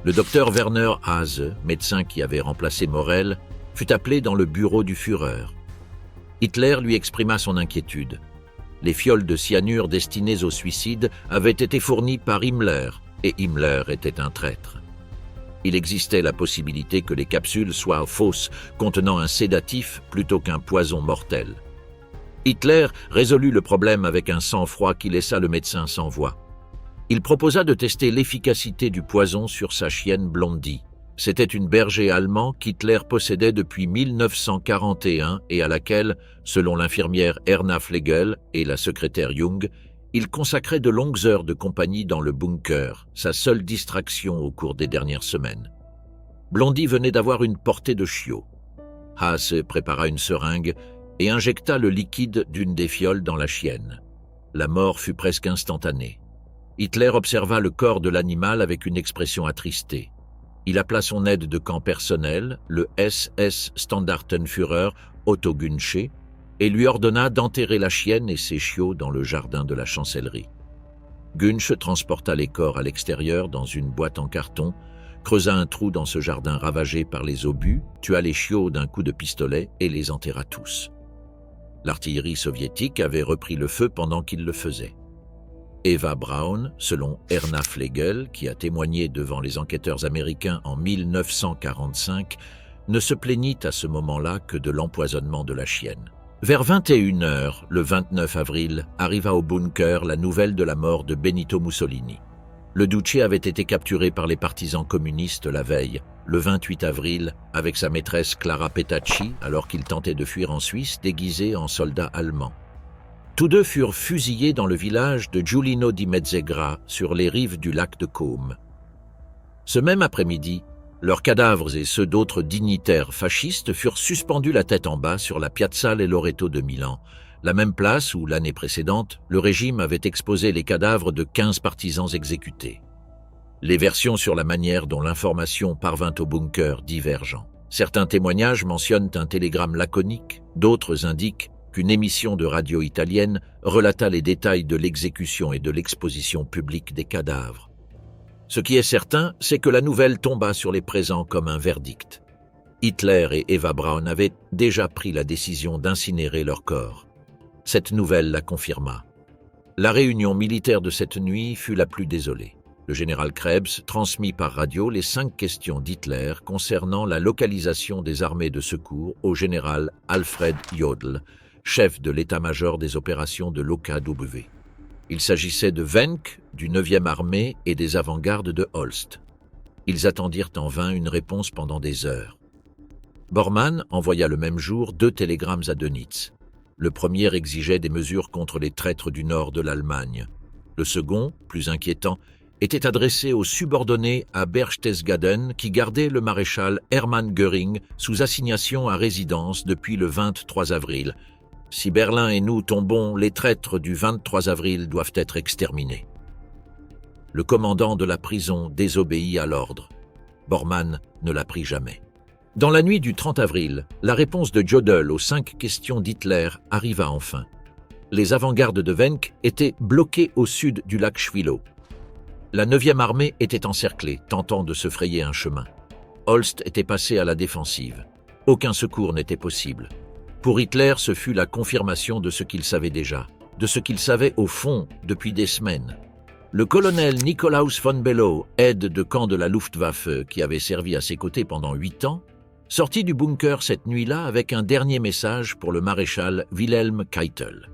Le docteur Werner Haase, médecin qui avait remplacé Morel, fut appelé dans le bureau du Führer. Hitler lui exprima son inquiétude. Les fioles de cyanure destinées au suicide avaient été fournies par Himmler, et Himmler était un traître. Il existait la possibilité que les capsules soient fausses, contenant un sédatif plutôt qu'un poison mortel. Hitler résolut le problème avec un sang-froid qui laissa le médecin sans voix. Il proposa de tester l'efficacité du poison sur sa chienne Blondie. C'était une berger allemand qu'Hitler possédait depuis 1941 et à laquelle, selon l'infirmière Erna Flegel et la secrétaire Jung, il consacrait de longues heures de compagnie dans le bunker, sa seule distraction au cours des dernières semaines. Blondie venait d'avoir une portée de chiot. Haas prépara une seringue et injecta le liquide d'une des fioles dans la chienne. La mort fut presque instantanée. Hitler observa le corps de l'animal avec une expression attristée. Il appela son aide de camp personnel, le SS Standartenführer Otto Günsche, et lui ordonna d'enterrer la chienne et ses chiots dans le jardin de la chancellerie. Günsche transporta les corps à l'extérieur dans une boîte en carton, creusa un trou dans ce jardin ravagé par les obus, tua les chiots d'un coup de pistolet et les enterra tous. L'artillerie soviétique avait repris le feu pendant qu'il le faisait. Eva Braun, selon Erna Flegel, qui a témoigné devant les enquêteurs américains en 1945, ne se plaignit à ce moment-là que de l'empoisonnement de la chienne. Vers 21h, le 29 avril, arriva au bunker la nouvelle de la mort de Benito Mussolini. Le Duce avait été capturé par les partisans communistes la veille, le 28 avril, avec sa maîtresse Clara Petacci, alors qu'il tentait de fuir en Suisse déguisé en soldat allemand. Tous deux furent fusillés dans le village de Giulino di Mezzegra, sur les rives du lac de Côme. Ce même après-midi, leurs cadavres et ceux d'autres dignitaires fascistes furent suspendus la tête en bas sur la Piazzale Loreto de Milan, la même place où, l'année précédente, le régime avait exposé les cadavres de 15 partisans exécutés. Les versions sur la manière dont l'information parvint au bunker divergent. Certains témoignages mentionnent un télégramme laconique, d'autres indiquent qu'une émission de radio italienne relata les détails de l'exécution et de l'exposition publique des cadavres. Ce qui est certain, c'est que la nouvelle tomba sur les présents comme un verdict. Hitler et Eva Braun avaient déjà pris la décision d'incinérer leurs corps. Cette nouvelle la confirma. La réunion militaire de cette nuit fut la plus désolée. Le général Krebs transmit par radio les 5 questions d'Hitler concernant la localisation des armées de secours au général Alfred Jodl, chef de l'état-major des opérations de l'OKW. Il s'agissait de Wenck, du 9e armée et des avant-gardes de Holst. Ils attendirent en vain une réponse pendant des heures. Bormann envoya le même jour 2 télégrammes à Dönitz. Le premier exigeait des mesures contre les traîtres du nord de l'Allemagne. Le second, plus inquiétant, était adressé aux subordonnés à Berchtesgaden qui gardaient le maréchal Hermann Göring sous assignation à résidence depuis le 23 avril. Si Berlin et nous tombons, les traîtres du 23 avril doivent être exterminés. Le commandant de la prison désobéit à l'ordre. Bormann ne l'apprit jamais. Dans la nuit du 30 avril, la réponse de Jodl aux 5 questions d'Hitler arriva enfin. Les avant-gardes de Wenck étaient bloqués au sud du lac Schwillow. La 9e armée était encerclée, tentant de se frayer un chemin. Holst était passé à la défensive. Aucun secours n'était possible. Pour Hitler, ce fut la confirmation de ce qu'il savait déjà, de ce qu'il savait au fond depuis des semaines. Le colonel Nikolaus von Below, aide de camp de la Luftwaffe qui avait servi à ses côtés pendant 8 ans, sortit du bunker cette nuit-là avec un dernier message pour le maréchal Wilhelm Keitel.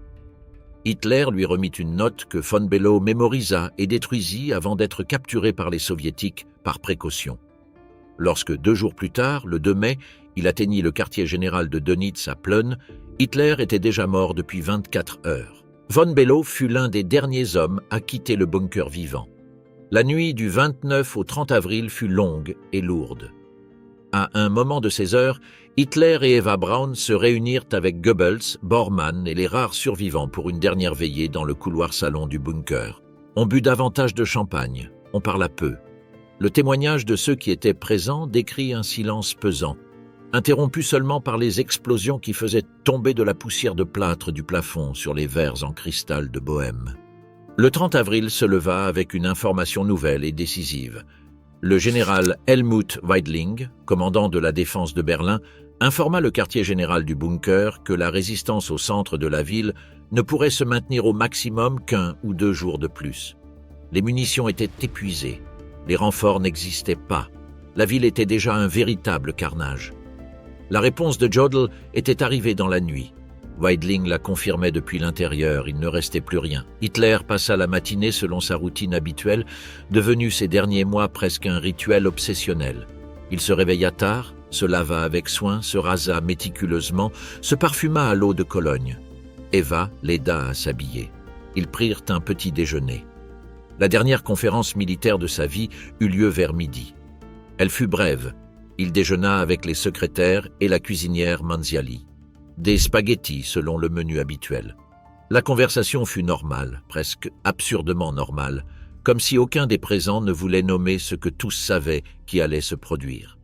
Hitler lui remit une note que von Below mémorisa et détruisit avant d'être capturé par les soviétiques par précaution. Lorsque 2 jours plus tard, le 2 mai, il atteignit le quartier général de Dönitz à Plön, Hitler était déjà mort depuis 24 heures. Von Below fut l'un des derniers hommes à quitter le bunker vivant. La nuit du 29 au 30 avril fut longue et lourde. À un moment de ces heures, Hitler et Eva Braun se réunirent avec Goebbels, Bormann et les rares survivants pour une dernière veillée dans le couloir salon du bunker. On but davantage de champagne, on parla peu. Le témoignage de ceux qui étaient présents décrit un silence pesant, interrompu seulement par les explosions qui faisaient tomber de la poussière de plâtre du plafond sur les verres en cristal de Bohême. Le 30 avril se leva avec une information nouvelle et décisive. Le général Helmut Weidling, commandant de la défense de Berlin, informa le quartier général du bunker que la résistance au centre de la ville ne pourrait se maintenir au maximum qu'1 ou 2 jours de plus. Les munitions étaient épuisées, les renforts n'existaient pas, la ville était déjà un véritable carnage. La réponse de Jodl était arrivée dans la nuit. Weidling la confirmait depuis l'intérieur, il ne restait plus rien. Hitler passa la matinée selon sa routine habituelle, devenue ces derniers mois presque un rituel obsessionnel. Il se réveilla tard, se lava avec soin, se rasa méticuleusement, se parfuma à l'eau de Cologne. Eva l'aida à s'habiller. Ils prirent un petit déjeuner. La dernière conférence militaire de sa vie eut lieu vers midi. Elle fut brève. Il déjeuna avec les secrétaires et la cuisinière Manziali. Des spaghettis selon le menu habituel. La conversation fut normale, presque absurdement normale, comme si aucun des présents ne voulait nommer ce que tous savaient qui allait se produire.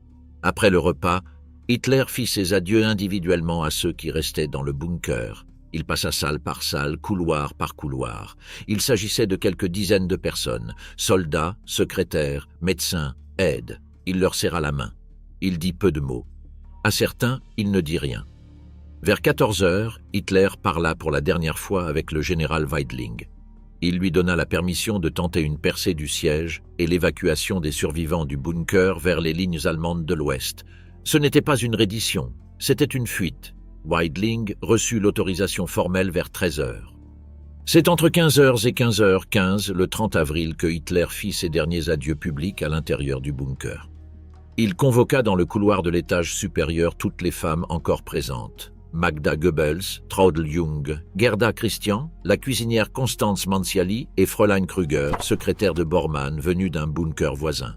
Après le repas, Hitler fit ses adieux individuellement à ceux qui restaient dans le bunker. Il passa salle par salle, couloir par couloir. Il s'agissait de quelques dizaines de personnes, soldats, secrétaires, médecins, aides. Il leur serra la main. Il dit peu de mots. À certains, il ne dit rien. Vers 14 heures, Hitler parla pour la dernière fois avec le général Weidling. Il lui donna la permission de tenter une percée du siège et l'évacuation des survivants du bunker vers les lignes allemandes de l'Ouest. Ce n'était pas une reddition, c'était une fuite. Weidling reçut l'autorisation formelle vers 13 heures. C'est entre 15h et 15h15 le 30 avril que Hitler fit ses derniers adieux publics à l'intérieur du bunker. Il convoqua dans le couloir de l'étage supérieur toutes les femmes encore présentes. Magda Goebbels, Traudl Jung, Gerda Christian, la cuisinière Constance Manziali et Fräulein Krüger, secrétaire de Bormann venue d'un bunker voisin.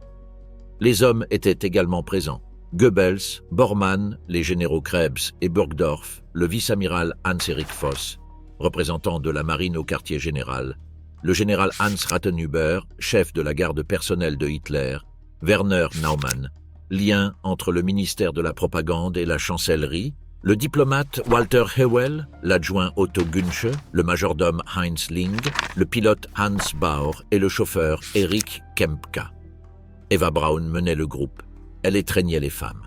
Les hommes étaient également présents. Goebbels, Bormann, les généraux Krebs et Burgdorf, le vice-amiral Hans-Erich Voss, représentant de la marine au quartier général, le général Hans Rathenhuber, chef de la garde personnelle de Hitler, Werner Naumann, lien entre le ministère de la Propagande et la chancellerie, le diplomate Walter Hewell, l'adjoint Otto Günsche, le majordome Heinz Ling, le pilote Hans Bauer et le chauffeur Erich Kempka. Eva Braun menait le groupe. Elle étreignait les femmes.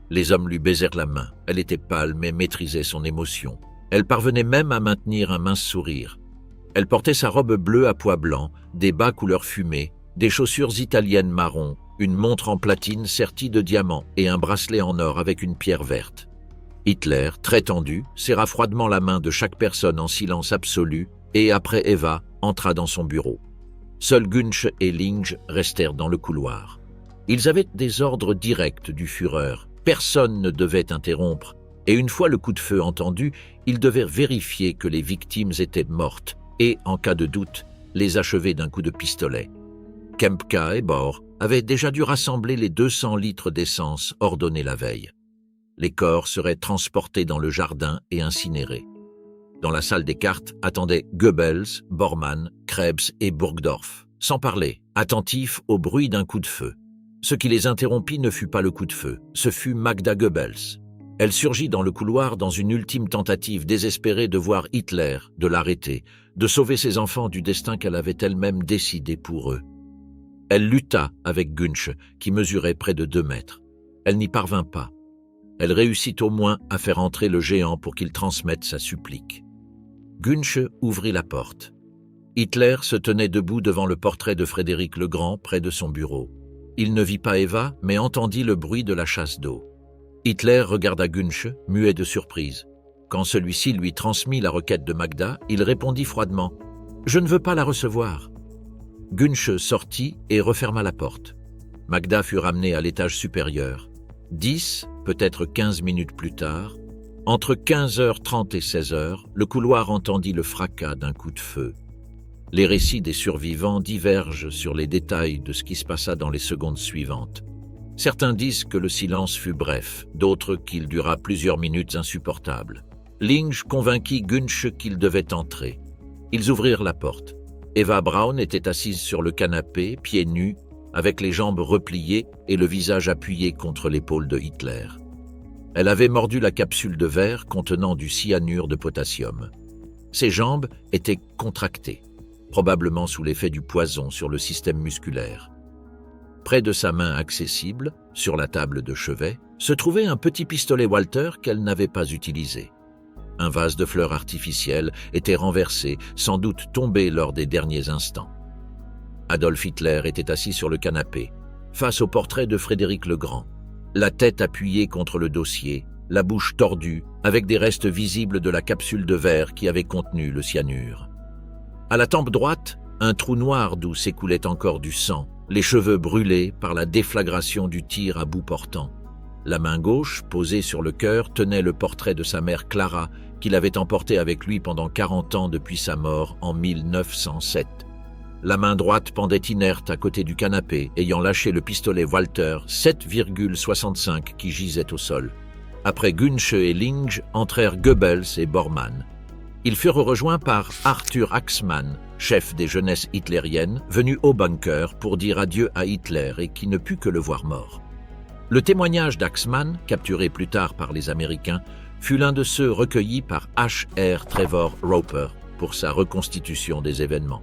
Les hommes lui baisèrent la main. Elle était pâle mais maîtrisait son émotion. Elle parvenait même à maintenir un mince sourire. Elle portait sa robe bleue à pois blancs, des bas couleur fumée, des chaussures italiennes marron, une montre en platine sertie de diamants et un bracelet en or avec une pierre verte. Hitler, très tendu, serra froidement la main de chaque personne en silence absolu et, après Eva, entra dans son bureau. Seuls Günsche et Linge restèrent dans le couloir. Ils avaient des ordres directs du Führer. Personne ne devait interrompre, et une fois le coup de feu entendu, ils devaient vérifier que les victimes étaient mortes et, en cas de doute, les achever d'un coup de pistolet. Kempka et Bohr avaient déjà dû rassembler les 200 litres d'essence ordonnés la veille. Les corps seraient transportés dans le jardin et incinérés. Dans la salle des cartes attendaient Goebbels, Bormann, Krebs et Burgdorf, sans parler, attentifs au bruit d'un coup de feu. Ce qui les interrompit ne fut pas le coup de feu, ce fut Magda Goebbels. Elle surgit dans le couloir dans une ultime tentative désespérée de voir Hitler, de l'arrêter, de sauver ses enfants du destin qu'elle avait elle-même décidé pour eux. Elle lutta avec Günsche, qui mesurait près de 2 mètres. Elle n'y parvint pas. Elle réussit au moins à faire entrer le géant pour qu'il transmette sa supplique. Günsche ouvrit la porte. Hitler se tenait debout devant le portrait de Frédéric le Grand près de son bureau. Il ne vit pas Eva, mais entendit le bruit de la chasse d'eau. Hitler regarda Günsche, muet de surprise. Quand celui-ci lui transmit la requête de Magda, il répondit froidement « Je ne veux pas la recevoir ». Günsche sortit et referma la porte. Magda fut ramenée à l'étage supérieur. 10, peut-être 15 minutes plus tard, entre 15h30 et 16h, le couloir entendit le fracas d'un coup de feu. Les récits des survivants divergent sur les détails de ce qui se passa dans les secondes suivantes. Certains disent que le silence fut bref, d'autres qu'il dura plusieurs minutes insupportables. Linge convainquit Günsche qu'il devait entrer. Ils ouvrirent la porte. Eva Braun était assise sur le canapé, pieds nus, avec les jambes repliées et le visage appuyé contre l'épaule de Hitler. Elle avait mordu la capsule de verre contenant du cyanure de potassium. Ses jambes étaient contractées, probablement sous l'effet du poison sur le système musculaire. Près de sa main accessible, sur la table de chevet, se trouvait un petit pistolet Walter qu'elle n'avait pas utilisé. Un vase de fleurs artificielles était renversé, sans doute tombé lors des derniers instants. Adolf Hitler était assis sur le canapé, face au portrait de Frédéric le Grand, la tête appuyée contre le dossier, la bouche tordue, avec des restes visibles de la capsule de verre qui avait contenu le cyanure. À la tempe droite, un trou noir d'où s'écoulait encore du sang, les cheveux brûlés par la déflagration du tir à bout portant. La main gauche, posée sur le cœur, tenait le portrait de sa mère Clara, qu'il avait emporté avec lui pendant 40 ans depuis sa mort en 1907. La main droite pendait inerte à côté du canapé, ayant lâché le pistolet Walter 7,65 qui gisait au sol. Après Günsch et Linge entrèrent Goebbels et Bormann. Ils furent rejoints par Arthur Axmann, chef des jeunesses hitlériennes, venu au bunker pour dire adieu à Hitler et qui ne put que le voir mort. Le témoignage d'Axmann, capturé plus tard par les Américains, fut l'un de ceux recueillis par H.R. Trevor Roper pour sa reconstitution des événements.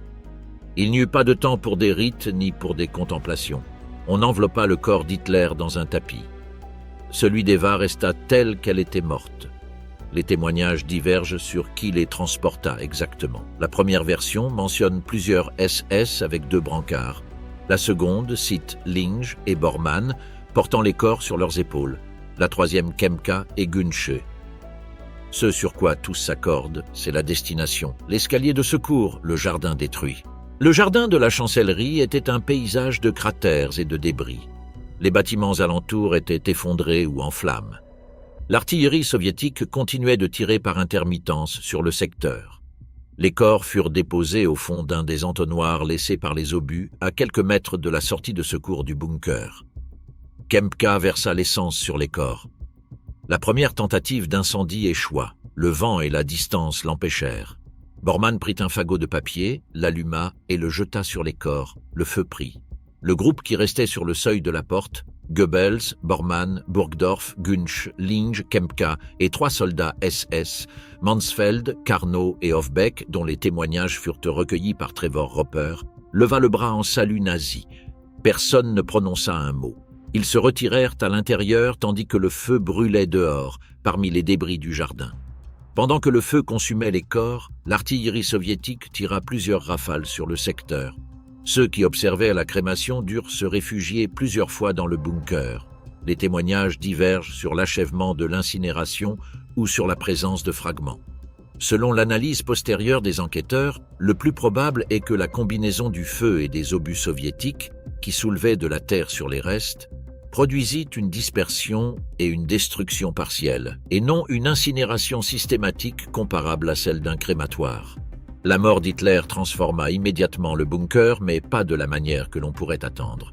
Il n'y eut pas de temps pour des rites ni pour des contemplations. On enveloppa le corps d'Hitler dans un tapis. Celui d'Eva resta telle qu'elle était morte. Les témoignages divergent sur qui les transporta exactement. La première version mentionne plusieurs SS avec 2 brancards. La seconde cite Linge et Bormann portant les corps sur leurs épaules. La troisième Kempka et Günsch. Ce sur quoi tous s'accordent, c'est la destination. L'escalier de secours, le jardin détruit. Le jardin de la chancellerie était un paysage de cratères et de débris. Les bâtiments alentours étaient effondrés ou en flammes. L'artillerie soviétique continuait de tirer par intermittence sur le secteur. Les corps furent déposés au fond d'un des entonnoirs laissés par les obus à quelques mètres de la sortie de secours du bunker. Kempka versa l'essence sur les corps. La première tentative d'incendie échoua. Le vent et la distance l'empêchèrent. Bormann prit un fagot de papier, l'alluma et le jeta sur les corps. Le feu prit. Le groupe qui restait sur le seuil de la porte, Goebbels, Bormann, Burgdorf, Günsch, Linge, Kempka et 3 soldats SS, Mansfeld, Carnot et Hofbeck, dont les témoignages furent recueillis par Trevor Roper, leva le bras en salut nazi. Personne ne prononça un mot. Ils se retirèrent à l'intérieur tandis que le feu brûlait dehors, parmi les débris du jardin. Pendant que le feu consumait les corps, l'artillerie soviétique tira plusieurs rafales sur le secteur. Ceux qui observaient la crémation durent se réfugier plusieurs fois dans le bunker. Les témoignages divergent sur l'achèvement de l'incinération ou sur la présence de fragments. Selon l'analyse postérieure des enquêteurs, le plus probable est que la combinaison du feu et des obus soviétiques, qui soulevaient de la terre sur les restes, produisit une dispersion et une destruction partielle, et non une incinération systématique comparable à celle d'un crématoire. La mort d'Hitler transforma immédiatement le bunker, mais pas de la manière que l'on pourrait attendre.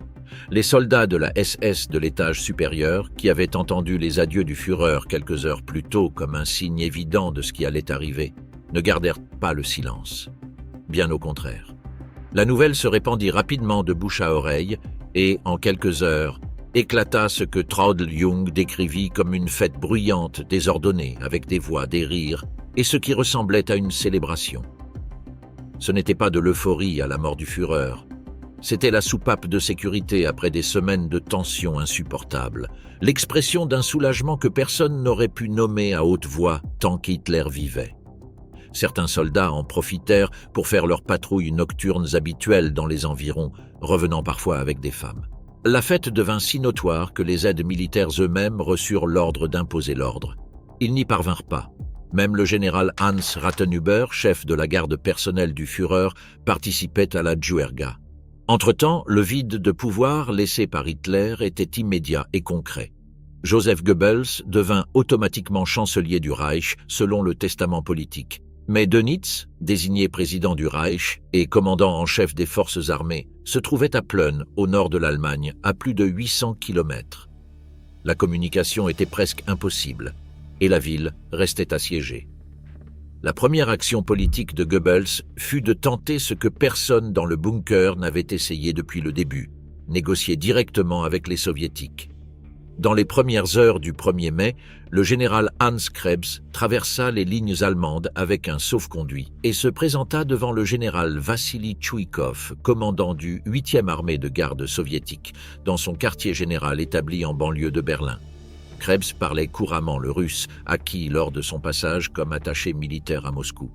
Les soldats de la SS de l'étage supérieur, qui avaient entendu les adieux du Führer quelques heures plus tôt comme un signe évident de ce qui allait arriver, ne gardèrent pas le silence. Bien au contraire. La nouvelle se répandit rapidement de bouche à oreille et, en quelques heures, éclata ce que Traudl Jung décrivit comme une fête bruyante, désordonnée, avec des voix, des rires, et ce qui ressemblait à une célébration. Ce n'était pas de l'euphorie à la mort du Führer. C'était la soupape de sécurité après des semaines de tension insupportables, l'expression d'un soulagement que personne n'aurait pu nommer à haute voix tant qu'Hitler vivait. Certains soldats en profitèrent pour faire leurs patrouilles nocturnes habituelles dans les environs, revenant parfois avec des femmes. La fête devint si notoire que les aides militaires eux-mêmes reçurent l'ordre d'imposer l'ordre. Ils n'y parvinrent pas. Même le général Hans Rathenhuber, chef de la garde personnelle du Führer, participait à la Juerga. Entre-temps, le vide de pouvoir laissé par Hitler était immédiat et concret. Joseph Goebbels devint automatiquement chancelier du Reich selon le testament politique. Mais Dönitz, désigné président du Reich et commandant en chef des forces armées, se trouvait à Plön, au nord de l'Allemagne, à plus de 800 kilomètres. La communication était presque impossible, et la ville restait assiégée. La première action politique de Goebbels fut de tenter ce que personne dans le bunker n'avait essayé depuis le début, négocier directement avec les soviétiques. Dans les premières heures du 1er mai, le général Hans Krebs traversa les lignes allemandes avec un sauf-conduit et se présenta devant le général Vassili Tchoukov, commandant du 8e armée de garde soviétique, dans son quartier général établi en banlieue de Berlin. Krebs parlait couramment le russe, acquis lors de son passage comme attaché militaire à Moscou.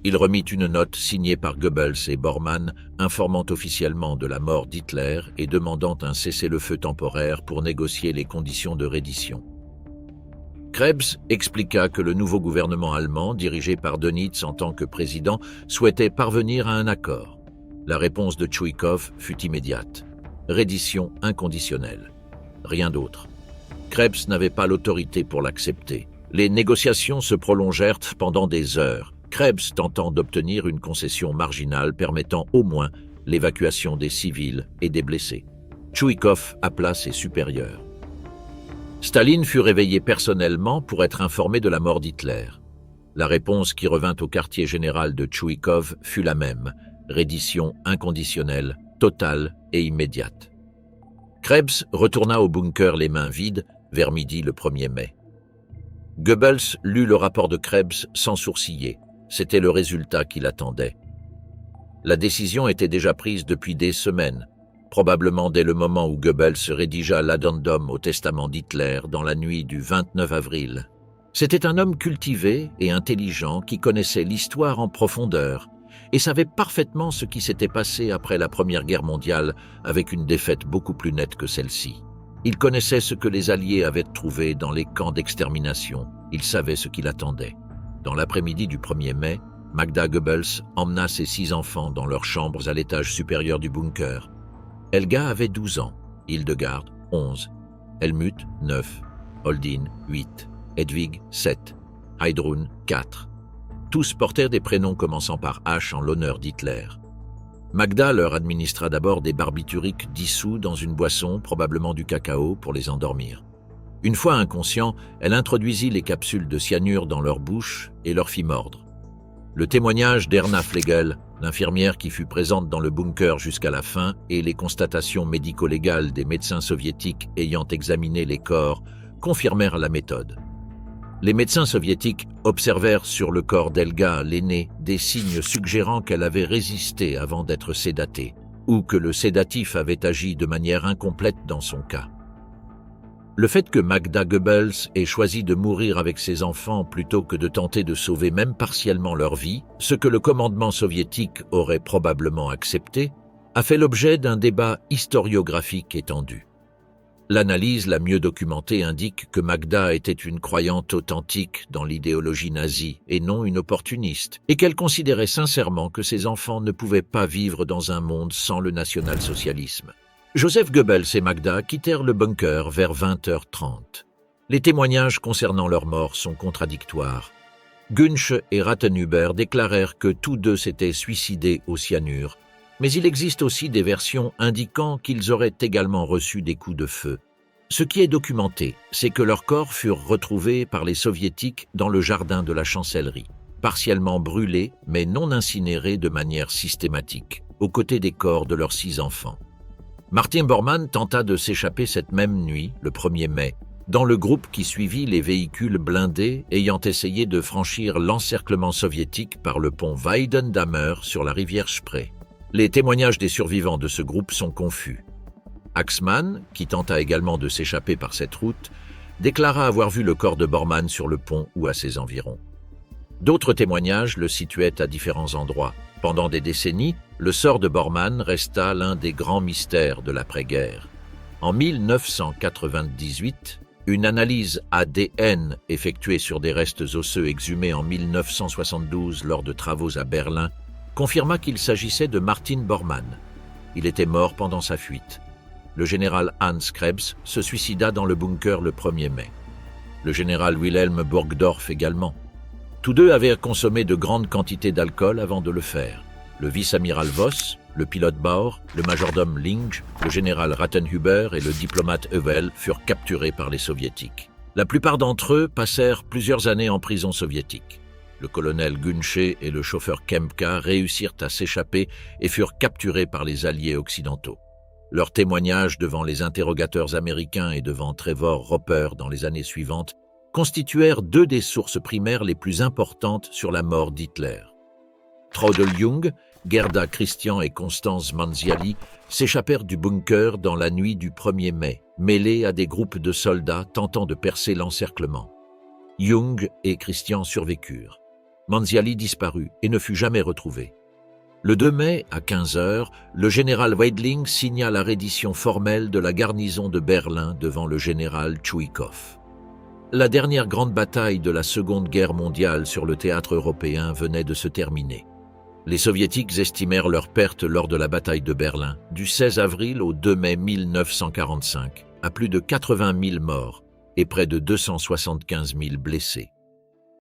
Il remit une note signée par Goebbels et Bormann, informant officiellement de la mort d'Hitler et demandant un cessez-le-feu temporaire pour négocier les conditions de reddition. Krebs expliqua que le nouveau gouvernement allemand, dirigé par Dönitz en tant que président, souhaitait parvenir à un accord. La réponse de Tchoukov fut immédiate. Reddition inconditionnelle. Rien d'autre. Krebs n'avait pas l'autorité pour l'accepter. Les négociations se prolongèrent pendant des heures, Krebs tentant d'obtenir une concession marginale permettant au moins l'évacuation des civils et des blessés. Tchoukov appela ses supérieurs. « Staline fut réveillé personnellement pour être informé de la mort d'Hitler. La réponse qui revint au quartier général de Tchouikov fut la même, reddition inconditionnelle, totale et immédiate. Krebs retourna au bunker les mains vides vers midi le 1er mai. Goebbels lut le rapport de Krebs sans sourciller. C'était le résultat qu'il attendait. La décision était déjà prise depuis des semaines, probablement dès le moment où Goebbels rédigea l'addendum au testament d'Hitler dans la nuit du 29 avril. C'était un homme cultivé et intelligent qui connaissait l'histoire en profondeur et savait parfaitement ce qui s'était passé après la Première Guerre mondiale avec une défaite beaucoup plus nette que celle-ci. Il connaissait ce que les Alliés avaient trouvé dans les camps d'extermination. Il savait ce qui l'attendait. Dans l'après-midi du 1er mai, Magda Goebbels emmena ses 6 enfants dans leurs chambres à l'étage supérieur du bunker. Helga avait 12 ans, Hildegard 11, Helmut 9, Holdin 8, Hedwig 7, Heidrun 4. Tous portèrent des prénoms commençant par H en l'honneur d'Hitler. Magda leur administra d'abord des barbituriques dissous dans une boisson, probablement du cacao, pour les endormir. Une fois inconscients, elle introduisit les capsules de cyanure dans leur bouche et leur fit mordre. Le témoignage d'Erna Flegel, l'infirmière qui fut présente dans le bunker jusqu'à la fin, et les constatations médico-légales des médecins soviétiques ayant examiné les corps confirmèrent la méthode. Les médecins soviétiques observèrent sur le corps d'Helga, l'aînée, des signes suggérant qu'elle avait résisté avant d'être sédatée, ou que le sédatif avait agi de manière incomplète dans son cas. Le fait que Magda Goebbels ait choisi de mourir avec ses enfants plutôt que de tenter de sauver même partiellement leur vie, ce que le commandement soviétique aurait probablement accepté, a fait l'objet d'un débat historiographique étendu. L'analyse la mieux documentée indique que Magda était une croyante authentique dans l'idéologie nazie et non une opportuniste, et qu'elle considérait sincèrement que ses enfants ne pouvaient pas vivre dans un monde sans le national-socialisme. Joseph Goebbels et Magda quittèrent le bunker vers 20h30. Les témoignages concernant leur mort sont contradictoires. Günsch et Rathenhuber déclarèrent que tous deux s'étaient suicidés au cyanure, mais il existe aussi des versions indiquant qu'ils auraient également reçu des coups de feu. Ce qui est documenté, c'est que leurs corps furent retrouvés par les Soviétiques dans le jardin de la chancellerie, partiellement brûlés mais non incinérés de manière systématique, aux côtés des corps de leurs 6 enfants. Martin Bormann tenta de s'échapper cette même nuit, le 1er mai, dans le groupe qui suivit les véhicules blindés ayant essayé de franchir l'encerclement soviétique par le pont Weidendammer sur la rivière Spree. Les témoignages des survivants de ce groupe sont confus. Axmann, qui tenta également de s'échapper par cette route, déclara avoir vu le corps de Bormann sur le pont ou à ses environs. D'autres témoignages le situaient à différents endroits. Pendant des décennies, le sort de Bormann resta l'un des grands mystères de l'après-guerre. En 1998, une analyse ADN effectuée sur des restes osseux exhumés en 1972 lors de travaux à Berlin confirma qu'il s'agissait de Martin Bormann. Il était mort pendant sa fuite. Le général Hans Krebs se suicida dans le bunker le 1er mai. Le général Wilhelm Burgdorf également. Tous deux avaient consommé de grandes quantités d'alcool avant de le faire. Le vice-amiral Voss, le pilote Bauer, le majordome Linge, le général Rathenhuber et le diplomate Hewel furent capturés par les soviétiques. La plupart d'entre eux passèrent plusieurs années en prison soviétique. Le colonel Günsch et le chauffeur Kempka réussirent à s'échapper et furent capturés par les Alliés occidentaux. Leurs témoignages devant les interrogateurs américains et devant Trevor Roper dans les années suivantes constituèrent 2 des sources primaires les plus importantes sur la mort d'Hitler. Traudl Jung, Gerda Christian et Constance Manziali s'échappèrent du bunker dans la nuit du 1er mai, mêlés à des groupes de soldats tentant de percer l'encerclement. Jung et Christian survécurent. Manziali disparut et ne fut jamais retrouvé. Le 2 mai, à 15h, le général Weidling signa la reddition formelle de la garnison de Berlin devant le général Tchouikov. La dernière grande bataille de la Seconde Guerre mondiale sur le théâtre européen venait de se terminer. Les Soviétiques estimèrent leurs pertes lors de la bataille de Berlin, du 16 avril au 2 mai 1945, à plus de 80 000 morts et près de 275 000 blessés.